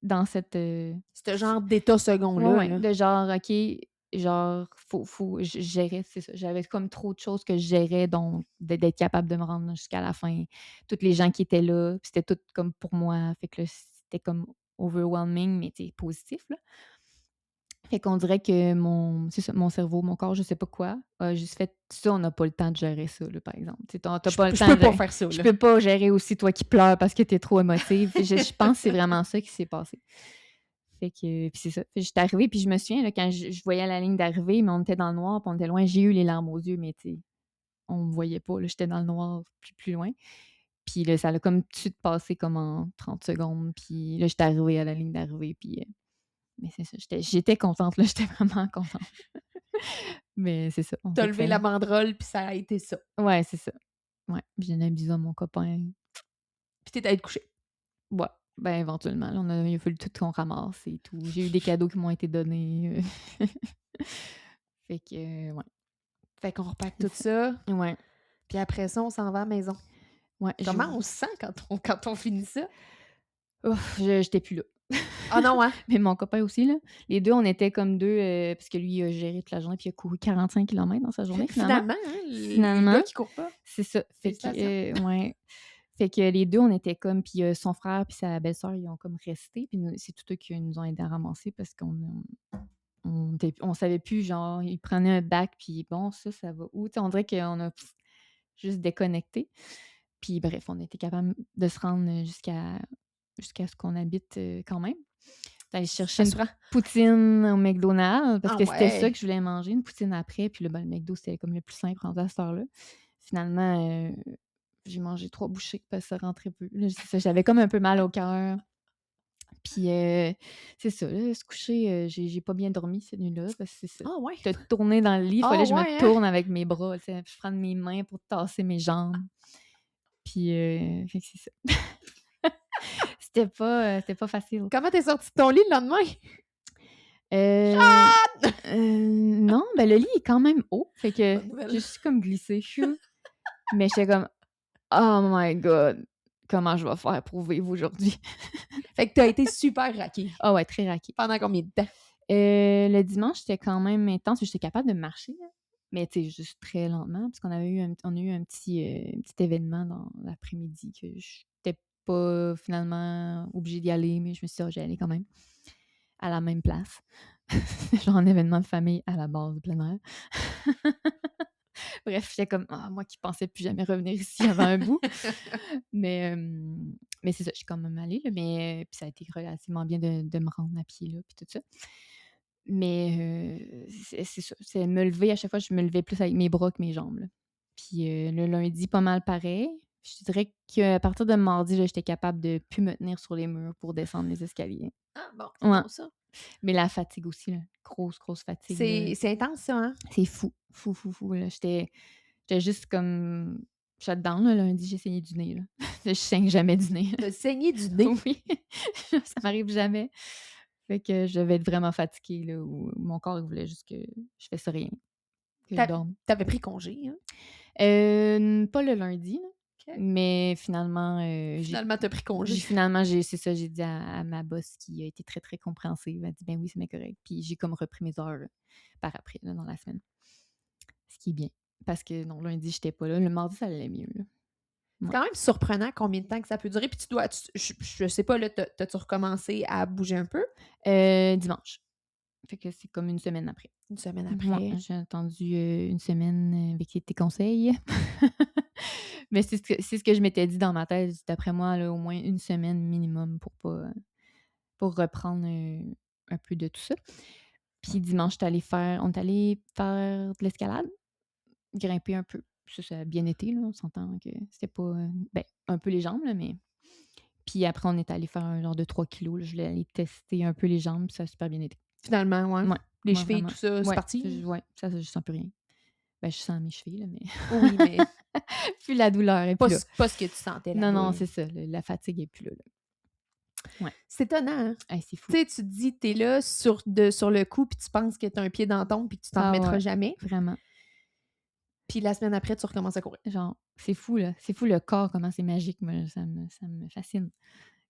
Dans cette. Ce genre d'état Ouais, second-là. ouais. Là. De genre, OK, genre, je gérais, c'est ça. J'avais comme trop de choses que je gérais, donc d'être capable de me rendre jusqu'à la fin. Toutes les gens qui étaient là, puis c'était tout comme pour moi. Fait que là, c'était comme overwhelming, mais tu sais, positif, là. Fait qu'on dirait que c'est ça, mon cerveau, mon corps, je sais pas quoi, a juste fait ça, on n'a pas le temps de gérer ça, là, par exemple. Tu sais, t'as Je pas le je temps peux de pas gérer. faire ça. Je Là. peux pas gérer aussi toi qui pleures parce que t'es trop émotive. Je pense que c'est vraiment ça qui s'est passé. Fait que, puis c'est ça. Fait que j'étais arrivée, puis je me souviens, là, quand je voyais la ligne d'arrivée, mais on était dans le noir, puis on était loin, j'ai eu les larmes aux yeux, mais tu sais, on me voyait pas, là, j'étais dans le noir plus loin. Puis là, ça a comme tout de suite passé comme en 30 secondes, puis là, j'étais arrivée à la ligne d'arrivée, puis mais c'est ça, j'étais contente, là, j'étais vraiment contente. Mais c'est ça, on T'as dirait levé que la banderole, puis ça a été ça. ouais, c'est ça. Ouais, puis j'ai donné un bisou à mon copain. Puis t'es allée te coucher. Ouais, ben éventuellement, là, il a fallu tout qu'on ramasse et tout. J'ai eu des cadeaux qui m'ont été donnés. Fait que, ouais, Fait qu'on repack c'est tout ça. ça. Ouais, Puis après ça, on s'en va à la maison. ouais, Comment on se sent quand on finit ça? ouf, j'étais plus là. Ah non, hein? Mais mon copain aussi, là. Les deux, on était comme deux, parce que lui, il a géré toute la journée, puis il a couru 45 kilomètres dans sa journée, finalement. Finalement, hein? Les Finalement, gars qui courent pas. c'est ça. Fait que, Félicitations. ouais. Fait que les deux, on était comme, puis son frère puis sa belle-sœur, ils ont comme resté, puis c'est tout eux qui nous ont aidés à ramasser parce on savait plus, genre, ils prenaient un bac, puis bon, ça va où? Tu sais, on dirait qu'on a juste déconnecté. Puis bref, on était capable de se rendre jusqu'à ce qu'on habite quand même. D'aller chercher une Rassurant. poutine au McDonald's parce Ah que c'était ça ouais. que je voulais manger, une poutine après. Puis là, ben, le McDo, c'était comme le plus simple rendu à cette heure-là. Finalement, j'ai mangé 3 bouchées parce que ça rentrait peu. Là, c'est ça, j'avais comme un peu mal au cœur. Puis c'est ça, là, se coucher, j'ai pas bien dormi cette nuit-là parce que c'est ça. Ah ouais. Te tourner dans le lit, il Ah fallait que je ouais, me hein? tourne avec mes bras, tu sais, je prends mes mains pour tasser mes jambes. Puis fait que c'est ça. C'était pas facile. Comment t'es sortie de ton lit le lendemain? Non, ben le lit est quand même haut, fait que Bonne nouvelle. je suis comme glissée, chou. Mais j'étais comme oh my god, comment je vais faire pour vivre aujourd'hui? Fait que t'as été super raquée. Ah ouais, très raquée. Pendant combien de temps? Le dimanche, c'était quand même intense, j'étais capable de marcher, là, mais tu sais, juste très lentement parce qu'on a eu un petit événement dans l'après-midi que j'étais pas finalement obligée d'y aller, mais je me suis dit: «Ah, je vais aller quand même à la même place». Genre un événement de famille à la base de plein air. Bref, j'étais comme moi qui pensais plus jamais revenir ici avant un bout. Mais c'est ça, je suis quand même allée, là, mais puis ça a été relativement bien de me rendre à pied là, puis tout ça. Mais c'est ça, c'est me lever à chaque fois, je me levais plus avec mes bras que mes jambes, là. Puis le lundi, pas mal pareil. Je dirais qu'à partir de mardi, là, j'étais capable de plus me tenir sur les murs pour descendre les escaliers. Ah bon, c'est Ouais, bon ça. mais la fatigue aussi, là, grosse fatigue, là. C'est intense ça, hein? C'est fou, fou, là. J'étais juste comme shut-down, là, lundi, j'ai saigné du nez, là. Je saigne jamais du nez. T'as saigné du nez. Oui, ça m'arrive jamais. Fait que je devais être vraiment fatiguée, là, ou mon corps, il voulait juste que je fasse rien, que je dorme. T'avais pris congé, hein? Pas le lundi, là, OK. mais finalement, Finalement, t'as pris congé. c'est ça, j'ai dit à ma boss qui a été très, très compréhensive. Elle a dit: «Ben oui, c'est bien correct». Puis j'ai comme repris mes heures, là, par après, là, dans la semaine. Ce qui est bien. Parce que non, lundi, j'étais pas là. Le mardi, ça allait mieux, là. C'est Ouais. quand même surprenant combien de temps que ça peut durer. Puis je sais pas, là, t'as-tu recommencé à bouger un peu? Dimanche. Fait que c'est comme une semaine après. Une semaine Ouais, après. j'ai attendu une semaine avec tes conseils. Mais c'est ce que je m'étais dit dans ma tête. D'après moi, là, au moins une semaine minimum pour reprendre un peu de tout ça. Puis dimanche, on est allé faire de l'escalade, grimper un peu. Ça a bien été, là. On s'entend que c'était pas ben, un peu les jambes, là, mais. Puis après, on est allé faire un genre de 3 kilos. Là. Je voulais aller tester un peu les jambes, puis ça a super bien été. Finalement, ouais. Ouais, Les ouais, chevilles, vraiment. tout ça, c'est Ouais, parti? ouais, ça, je sens plus rien. Ben, je sens mes chevilles, là, mais Oui, mais Plus la douleur est Pas, plus là. pas ce que tu sentais là. Non, c'est ça. La fatigue est plus là. Ouais. C'est étonnant, hein? C'est fou. Tu sais, tu te dis, t'es là sur le coup, puis tu penses que t'as un pied dans la tombe, puis que tu t'en remettras jamais. Vraiment. Puis la semaine après, tu recommences à courir. Genre, c'est fou, là. C'est fou le corps, comment c'est magique. Moi, ça me fascine.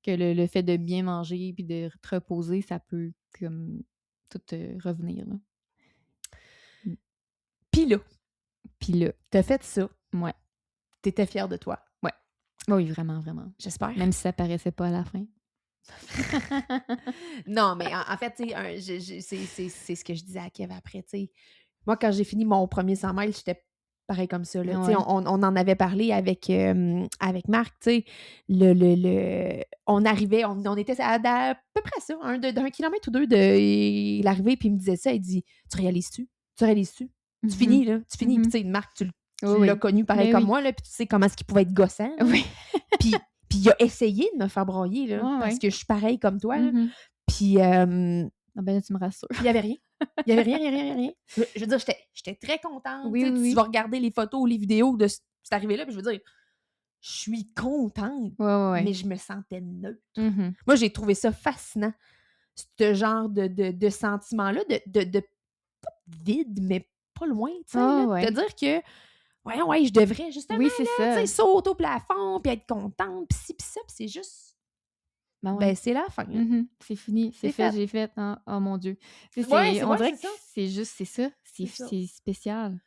Que le fait de bien manger puis de te reposer, ça peut comme tout revenir, là. Puis là, t'as fait ça. Ouais. T'étais fière de toi. Ouais. Oui, vraiment, vraiment. J'espère. Même si ça paraissait pas à la fin. Non, mais en fait, tu sais, c'est ce que je disais à Kev après, tu sais. Moi, quand j'ai fini mon premier 100 miles, j'étais pareil comme ça, là. Tu sais, on en avait parlé avec Marc, tu sais. On arrivait, on était à peu près ça, d'un kilomètre ou deux de l'arrivée, puis il me disait ça, il dit « Tu réalises-tu? Tu réalises-tu? Tu finis, là. Tu finis. Puis, tu sais, Marc, tu l'as connu pareil comme moi, là, puis tu sais comment est-ce qu'il pouvait être gossant. Oui. Puis il a essayé de me faire broyer, là, parce que je suis pareille comme toi, là. Puis... ben, tu me rassures. Il n'y avait rien. Il n'y avait rien. Je veux dire, j'étais très contente. Oui. Tu vas regarder les photos ou les vidéos de cette arrivée-là, puis je veux dire, je suis contente, mais je me sentais neutre. Moi, j'ai trouvé ça fascinant, ce genre de sentiment-là, de pas vide, mais pas loin, tu sais, de dire que, ouais, je devrais justement, sauter au plafond, puis être contente, puis ci, puis ça, puis c'est juste... Ben, c'est la fin. C'est fini, c'est fait, j'ai fait. Oh mon Dieu. On dirait que c'est juste, c'est ça. C'est spécial.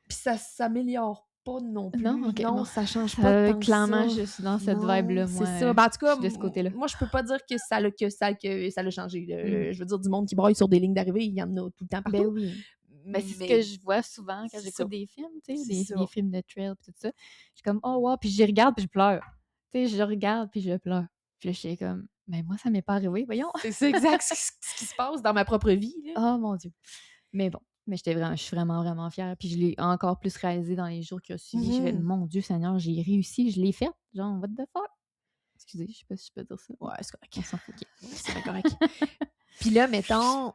Puis ça s'améliore pas non plus. Non, ça change pas tant clairement, ça. je suis dans cette vibe-là, moi. C'est ça. Ben, en tout cas, de ce côté-là. Moi, je peux pas dire que ça l'a changé. Je veux dire, du monde qui braille sur des lignes d'arrivée, il y en a tout le temps partout. Ben oui. Mais c'est ce que je vois souvent quand j'écoute des films, tu sais, des films de trail et tout ça. Je suis comme, oh wow, puis je regarde puis je pleure. Tu sais, je regarde puis je pleure. Puis là, je suis comme, mais moi, ça m'est pas arrivé, voyons. C'est exact ce qui se passe dans ma propre vie. Là. Oh mon Dieu. Mais bon, je suis vraiment, vraiment fière. Puis je l'ai encore plus réalisé dans les jours qui ont suivi. J'ai fait, mon Dieu Seigneur, j'ai réussi, je l'ai fait. Genre, what the fuck? Excusez, je sais pas si je peux dire ça. Ouais, c'est correct. On s'en fout. C'est correct. Puis là, mettons,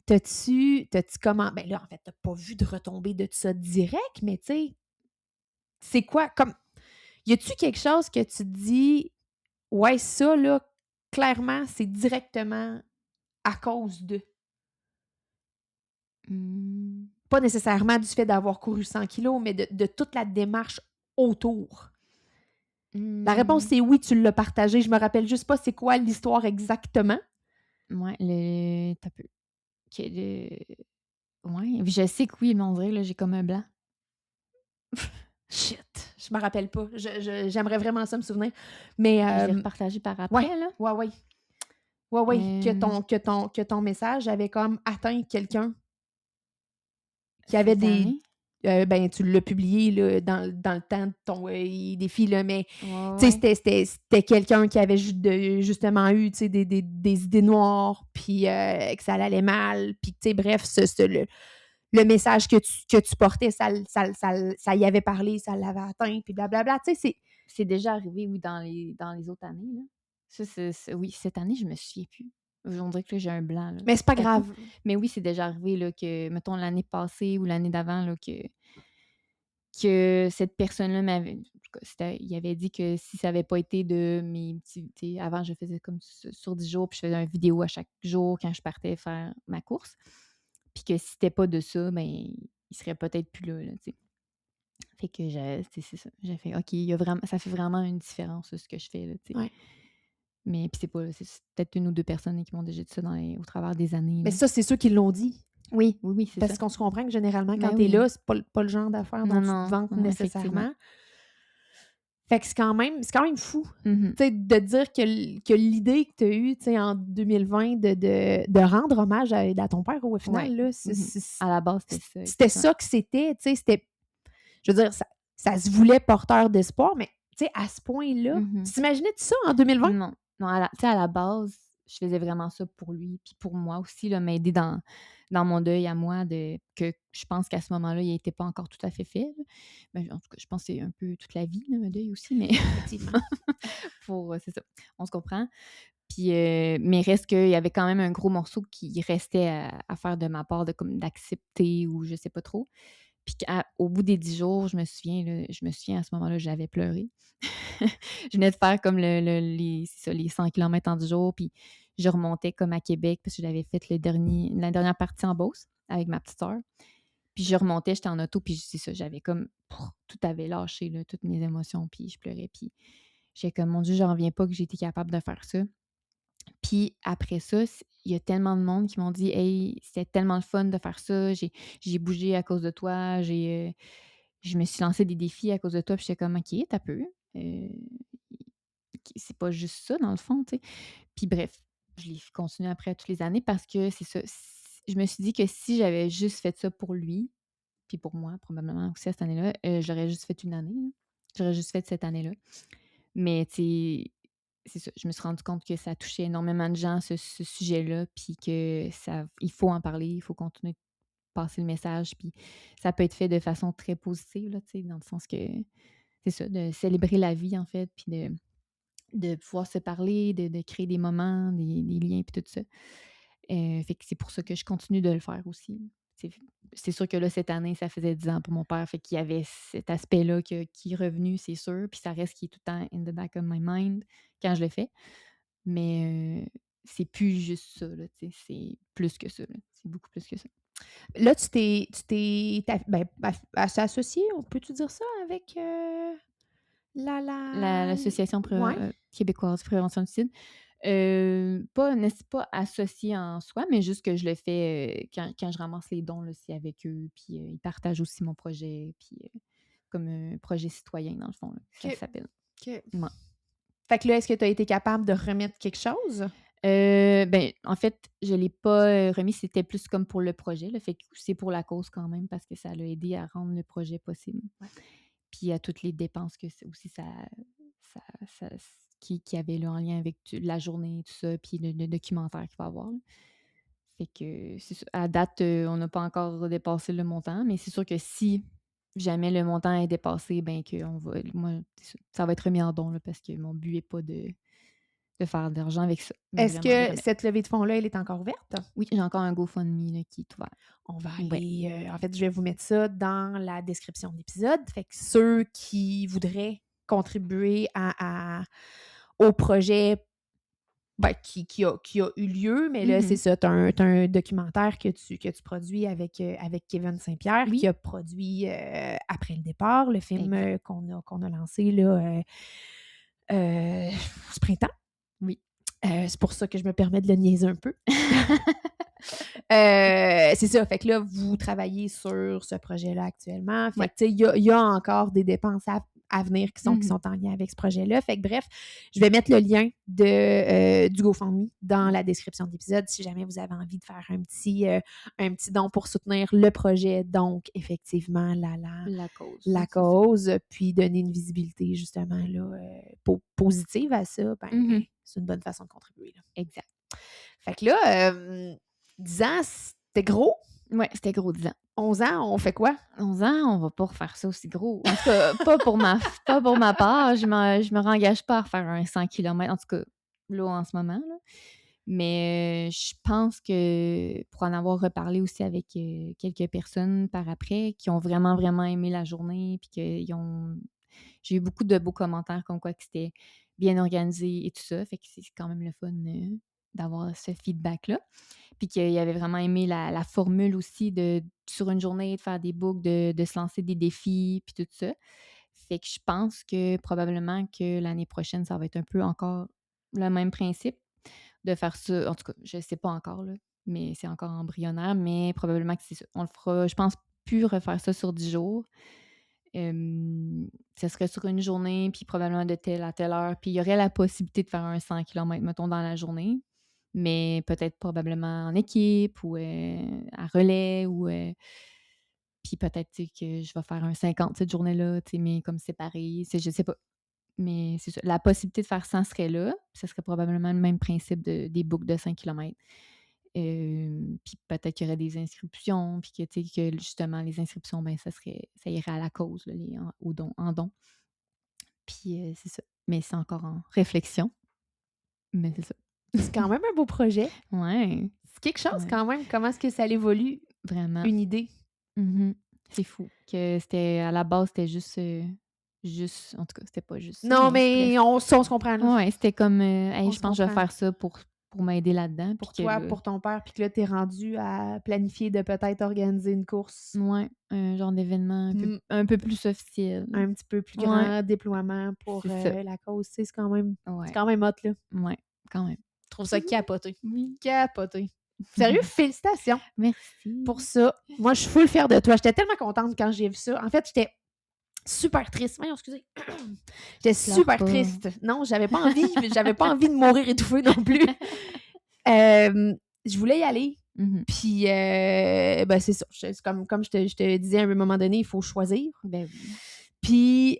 t'as-tu comment... Ben là, en fait, t'as pas vu de retombée de ça direct, mais tu sais, c'est quoi, comme... Y a-tu quelque chose que tu te dis, ouais, ça, là, clairement, c'est directement à cause de... Pas nécessairement du fait d'avoir couru 100 kilos, mais de toute la démarche autour. La réponse, c'est oui, tu l'as partagé. Je me rappelle juste pas c'est quoi l'histoire exactement. Ouais, t'as peu. Ouais, je sais que oui, mais on dirait que j'ai comme un blanc. Shit, je me rappelle pas. J'aimerais vraiment ça me souvenir. Mais je l'ai repartagé par après, là. Ouais. Que ton message avait comme atteint quelqu'un qui avait des... ben, tu l'as publié là, dans le temps de ton défi, là, mais c'était quelqu'un qui avait justement eu des idées noires, puis que ça allait mal, puis bref, le message que tu portais, ça y avait parlé, ça l'avait atteint, puis blablabla. C'est déjà arrivé, oui, dans les autres années. Là. Ça, oui, cette année, je me souviens plus. On dirait que là, j'ai un blanc. Là. Mais c'est pas grave. Mais oui, c'est déjà arrivé là, que, mettons, l'année passée ou l'année d'avant, là, que cette personne-là il avait dit que si ça n'avait pas été de mes petits... Avant, je faisais comme sur 10 jours, puis je faisais une vidéo à chaque jour quand je partais faire ma course. Puis que si c'était pas de ça, ben il serait peut-être plus là, tu sais. Fait que c'est ça. J'ai fait, OK, ça fait vraiment une différence, ce que je fais, là, tu sais. Ouais. Mais puis c'est peut-être une ou deux personnes qui m'ont déjà dit ça au travers des années. Mais ça, c'est ceux qui l'ont dit. Oui, c'est ça. Parce qu'on se comprend que généralement, quand t'es là, c'est pas le genre d'affaires dont tu te vantes nécessairement. Fait que c'est quand même fou, de dire que l'idée que tu as eue en 2020 de rendre hommage à ton père, au final, là, à la base, c'était ça. C'était ça que c'était, je veux dire, ça se voulait porteur d'espoir, mais à ce point-là, tu t'imaginais-tu ça en 2020? Non, à la base, je faisais vraiment ça pour lui, puis pour moi aussi, là, m'aider dans mon deuil à moi, que je pense qu'à ce moment-là, il n'était pas encore tout à fait fait. Ben, en tout cas, je pense que c'est un peu toute la vie, là, un deuil aussi, mais effectivement, c'est ça, on se comprend. Puis, mais reste qu'il y avait quand même un gros morceau qui restait à faire de ma part, d'accepter ou je sais pas trop. Puis au bout des 10 jours, je me souviens à ce moment-là, j'avais pleuré. Je venais de faire comme les 100 km en 10 jours, puis je remontais comme à Québec parce que j'avais fait la dernière partie en Beauce avec ma petite sœur. Puis je remontais, j'étais en auto, puis c'est ça, j'avais comme tout avait lâché, là, toutes mes émotions, puis je pleurais, puis j'étais comme, mon Dieu, j'en reviens pas que j'ai été capable de faire ça. Puis après ça, il y a tellement de monde qui m'ont dit: «Hey, c'était tellement le fun de faire ça, j'ai bougé à cause de toi, je me suis lancé des défis à cause de toi». Puis j'étais comme: «OK, tu peu, c'est pas juste ça dans le fond», tu sais? Puis bref, je l'ai continué après toutes les années parce que c'est ça, je me suis dit que si j'avais juste fait ça pour lui, puis pour moi probablement aussi à cette année-là, je l'aurais juste fait une année, là. J'aurais juste fait cette année-là. Mais tu sais, c'est ça, je me suis rendu compte que ça touchait énormément de gens, ce sujet-là, puis que il faut en parler, il faut continuer de passer le message, puis ça peut être fait de façon très positive, là, tu sais, dans le sens que c'est ça, de célébrer la vie, en fait, puis de pouvoir se parler, de créer des moments, des liens, puis tout ça. Fait que c'est pour ça que je continue de le faire aussi. C'est c'est sûr que là, cette année, ça faisait 10 ans pour mon père, fait qu'il y avait cet aspect-là qui est revenu, c'est sûr, puis ça reste qui est tout le temps in the back of my mind quand je le fais. Mais c'est plus juste ça, là, tu sais, c'est plus que ça, là. C'est beaucoup plus que ça. Là, associé, on peut-tu dire ça, avec L'association ouais? québécoise de prévention du suicide, pas associée en soi, mais juste que je le fais, quand je ramasse les dons, là, c'est avec eux, puis ils partagent aussi mon projet, puis comme un projet citoyen dans le fond, là, ça OK, s'appelle. OK. Ouais. Fait que là, est-ce que tu as été capable de remettre quelque chose? Ben, en fait, je l'ai pas, remis, c'était plus comme pour le projet, là, fait que c'est pour la cause quand même parce que ça l'a aidé à rendre le projet possible. Ouais. Puis à toutes les dépenses que c'est aussi ça ça qui avait là en lien avec la journée, tout ça, puis le documentaire qu'il va y avoir, là. Fait que c'est ça. À date, on n'a pas encore dépassé le montant, mais c'est sûr que si jamais le montant est dépassé, ben qu'on va moi, c'est ça va être remis en don, là, parce que mon but est pas de faire de l'argent avec ça, mais Est-ce vraiment de que remettre. cette levée de fonds-là, elle est encore ouverte? Oui, j'ai encore un GoFundMe, là, qui est ouvert. On va Ouais. aller, en fait, je vais vous mettre ça dans la description de l'épisode. Fait que ceux qui voudraient contribuer au projet, ben, qui a eu lieu, mais là, c'est Mmh. ça, tu as un documentaire que tu produis avec Kevin Saint-Pierre, qui Oui, a produit, Après le départ, le film, exact. qu'on a lancé là, ce printemps. Oui. C'est pour ça que je me permets de le niaiser un peu. C'est ça, fait que là, vous travaillez sur ce projet-là actuellement. Fait Ouais. que, tu sais, il y a encore des dépenses à venir qui Mmh. sont en lien avec ce projet-là. Fait que bref, je vais mettre le lien du GoFundMe dans la description de l'épisode si jamais vous avez envie de faire un petit don pour soutenir le projet. Donc, effectivement, La cause, la oui, c'est ça. cause, puis donner une visibilité justement là, positive à ça, ben, Mmh. c'est une bonne façon de contribuer, là. Exact. Fait que là, 10 ans, c'était gros. Ouais, c'était gros 10 ans. 11 ans, on fait quoi? 11 ans, on va pas refaire ça aussi gros. En tout cas, pas pour ma part. Je me réengage pas à refaire un 100 kilomètres, en tout cas, là, en ce moment, là. Mais je pense que pour en avoir reparlé aussi avec, quelques personnes par après qui ont vraiment, vraiment aimé la journée puis j'ai eu beaucoup de beaux commentaires comme quoi que c'était bien organisé et tout ça, fait que c'est quand même le fun, d'avoir ce feedback-là. Puis qu'il avait vraiment aimé la formule aussi de sur une journée, de faire des boucles, de se lancer des défis, puis tout ça. Fait que je pense que probablement que l'année prochaine, ça va être un peu encore le même principe de faire ça. En tout cas, je sais pas encore, là, mais c'est encore embryonnaire, mais probablement que c'est ça. On le fera, je pense plus refaire ça sur 10 jours. Ça serait sur une journée, puis probablement de telle à telle heure. Puis il y aurait la possibilité de faire un 100 kilomètres, mettons, dans la journée, mais peut-être probablement en équipe ou à relais ou puis peut-être, tu sais, que je vais faire un 50 cette journée-là, tu sais, mais comme séparé, je sais pas. Mais c'est ça, la possibilité de faire 100 serait là, puis ça serait probablement le même principe des boucles de 5 kilomètres. Puis peut-être qu'il y aurait des inscriptions, puis que, tu sais, que justement les inscriptions, ben ça irait à la cause, là, en don. Puis, c'est ça. Mais c'est encore en réflexion, mais c'est ça. C'est quand même un beau projet. Ouais, C'est quelque chose ouais, quand même. Comment est-ce que ça évolue? vraiment. Une idée. Mmh. C'est fou que c'était à la base, c'était juste, en tout cas, c'était pas juste ça, Non, mais mais bref. on se comprend, là. Ouais, c'était comme, hey, On je se pense que je vais comprend. faire ça pour m'aider là-dedans. Pour Puis que toi, là, pour ton père, puis que là, t'es rendu à planifier de peut-être organiser une course ouais, un genre d'événement un peu plus officiel. un petit peu plus Ouais, grand, déploiement pour c'est ça. la cause. Tu sais, c'est Ouais, quand même hot, là. ouais, quand même. Je trouve ça capoté. Oui. Capoté. Sérieux, félicitations Merci. pour ça. Moi, je suis full fière de toi. J'étais tellement contente quand j'ai vu ça. En fait, j'étais super triste. Voyons, excusez. J'étais Pleure super pas. triste. Non, j'avais pas envie de mourir étouffée non plus. Je voulais y aller. Mhm. Puis, ben, c'est ça. C'est comme je te disais à un moment donné, il faut choisir. Ben oui. Puis,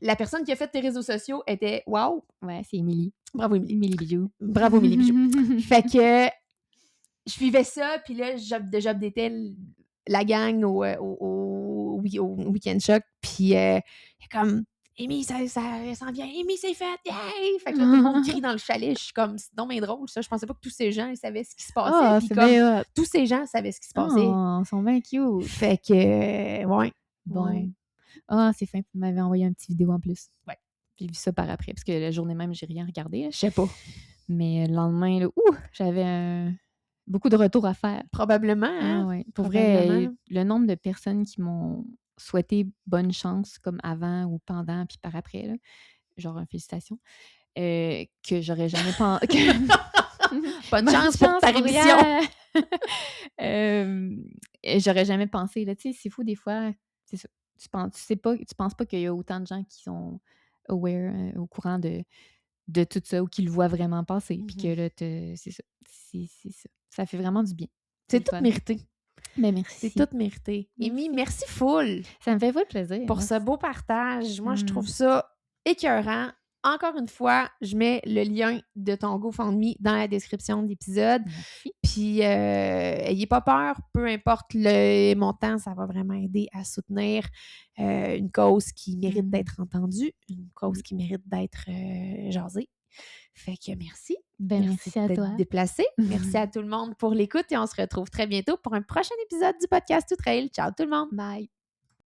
la personne qui a fait tes réseaux sociaux était wow. Ouais, c'est Émilie. Bravo, Émilie. Émilie Bijou. Bravo, Émilie Bijou. Fait que je suivais ça, puis là, j'updatais la gang au Weekend Shock, puis comme Amy, ça s'en vient, Amy, c'est fait, yay! Fait que là, tout le monde crie dans le chalet, je suis comme, c'est donc bien drôle, ça. Je pensais pas que tous ces gens, ils savaient ce qui se passait, Ah, puis c'est comme, bien hot. tous ces gens savaient ce qui se passait. Oh, ils sont bien cute. Fait que, ouais. Bon. Ouais. Ah, c'est fin. Vous m'avez envoyé un petit vidéo en plus. Ouais. J'ai vu ça par après, parce que la journée même, j'ai rien regardé. Là. Je sais pas. Mais le lendemain, là, j'avais beaucoup de retours à faire. Probablement, hein? Ah ouais. Pour Probablement. vrai, le nombre de personnes qui m'ont souhaité bonne chance, comme avant ou pendant, puis par après, là, genre, félicitations, que j'aurais jamais pensé... Bonne chance pour ta rémission! J'aurais jamais pensé, là, tu sais, c'est fou des fois, c'est ça. Tu penses pas qu'il y a autant de gens qui sont aware, au courant de tout ça ou qui le voient vraiment passer. Puis que là, c'est ça. C'est ça. Ça fait vraiment du bien. C'est le tout fun. mérité. Ben, merci. C'est tout mérité. Amy, merci full Ça me fait full plaisir. pour Moi, ce beau partage. Moi, je trouve Mm. ça écœurant. Encore une fois, je mets le lien de ton GoFundMe dans la description de l'épisode. Merci. Puis, ayez pas peur, peu importe le montant, ça va vraiment aider à soutenir une cause qui mérite d'être entendue, une cause qui mérite d'être jasée. Fait que merci. Ben, merci à toi. D'être déplacé. Merci à tout le monde pour l'écoute et on se retrouve très bientôt pour un prochain épisode du podcast Tout Trail. Ciao tout le monde. Bye.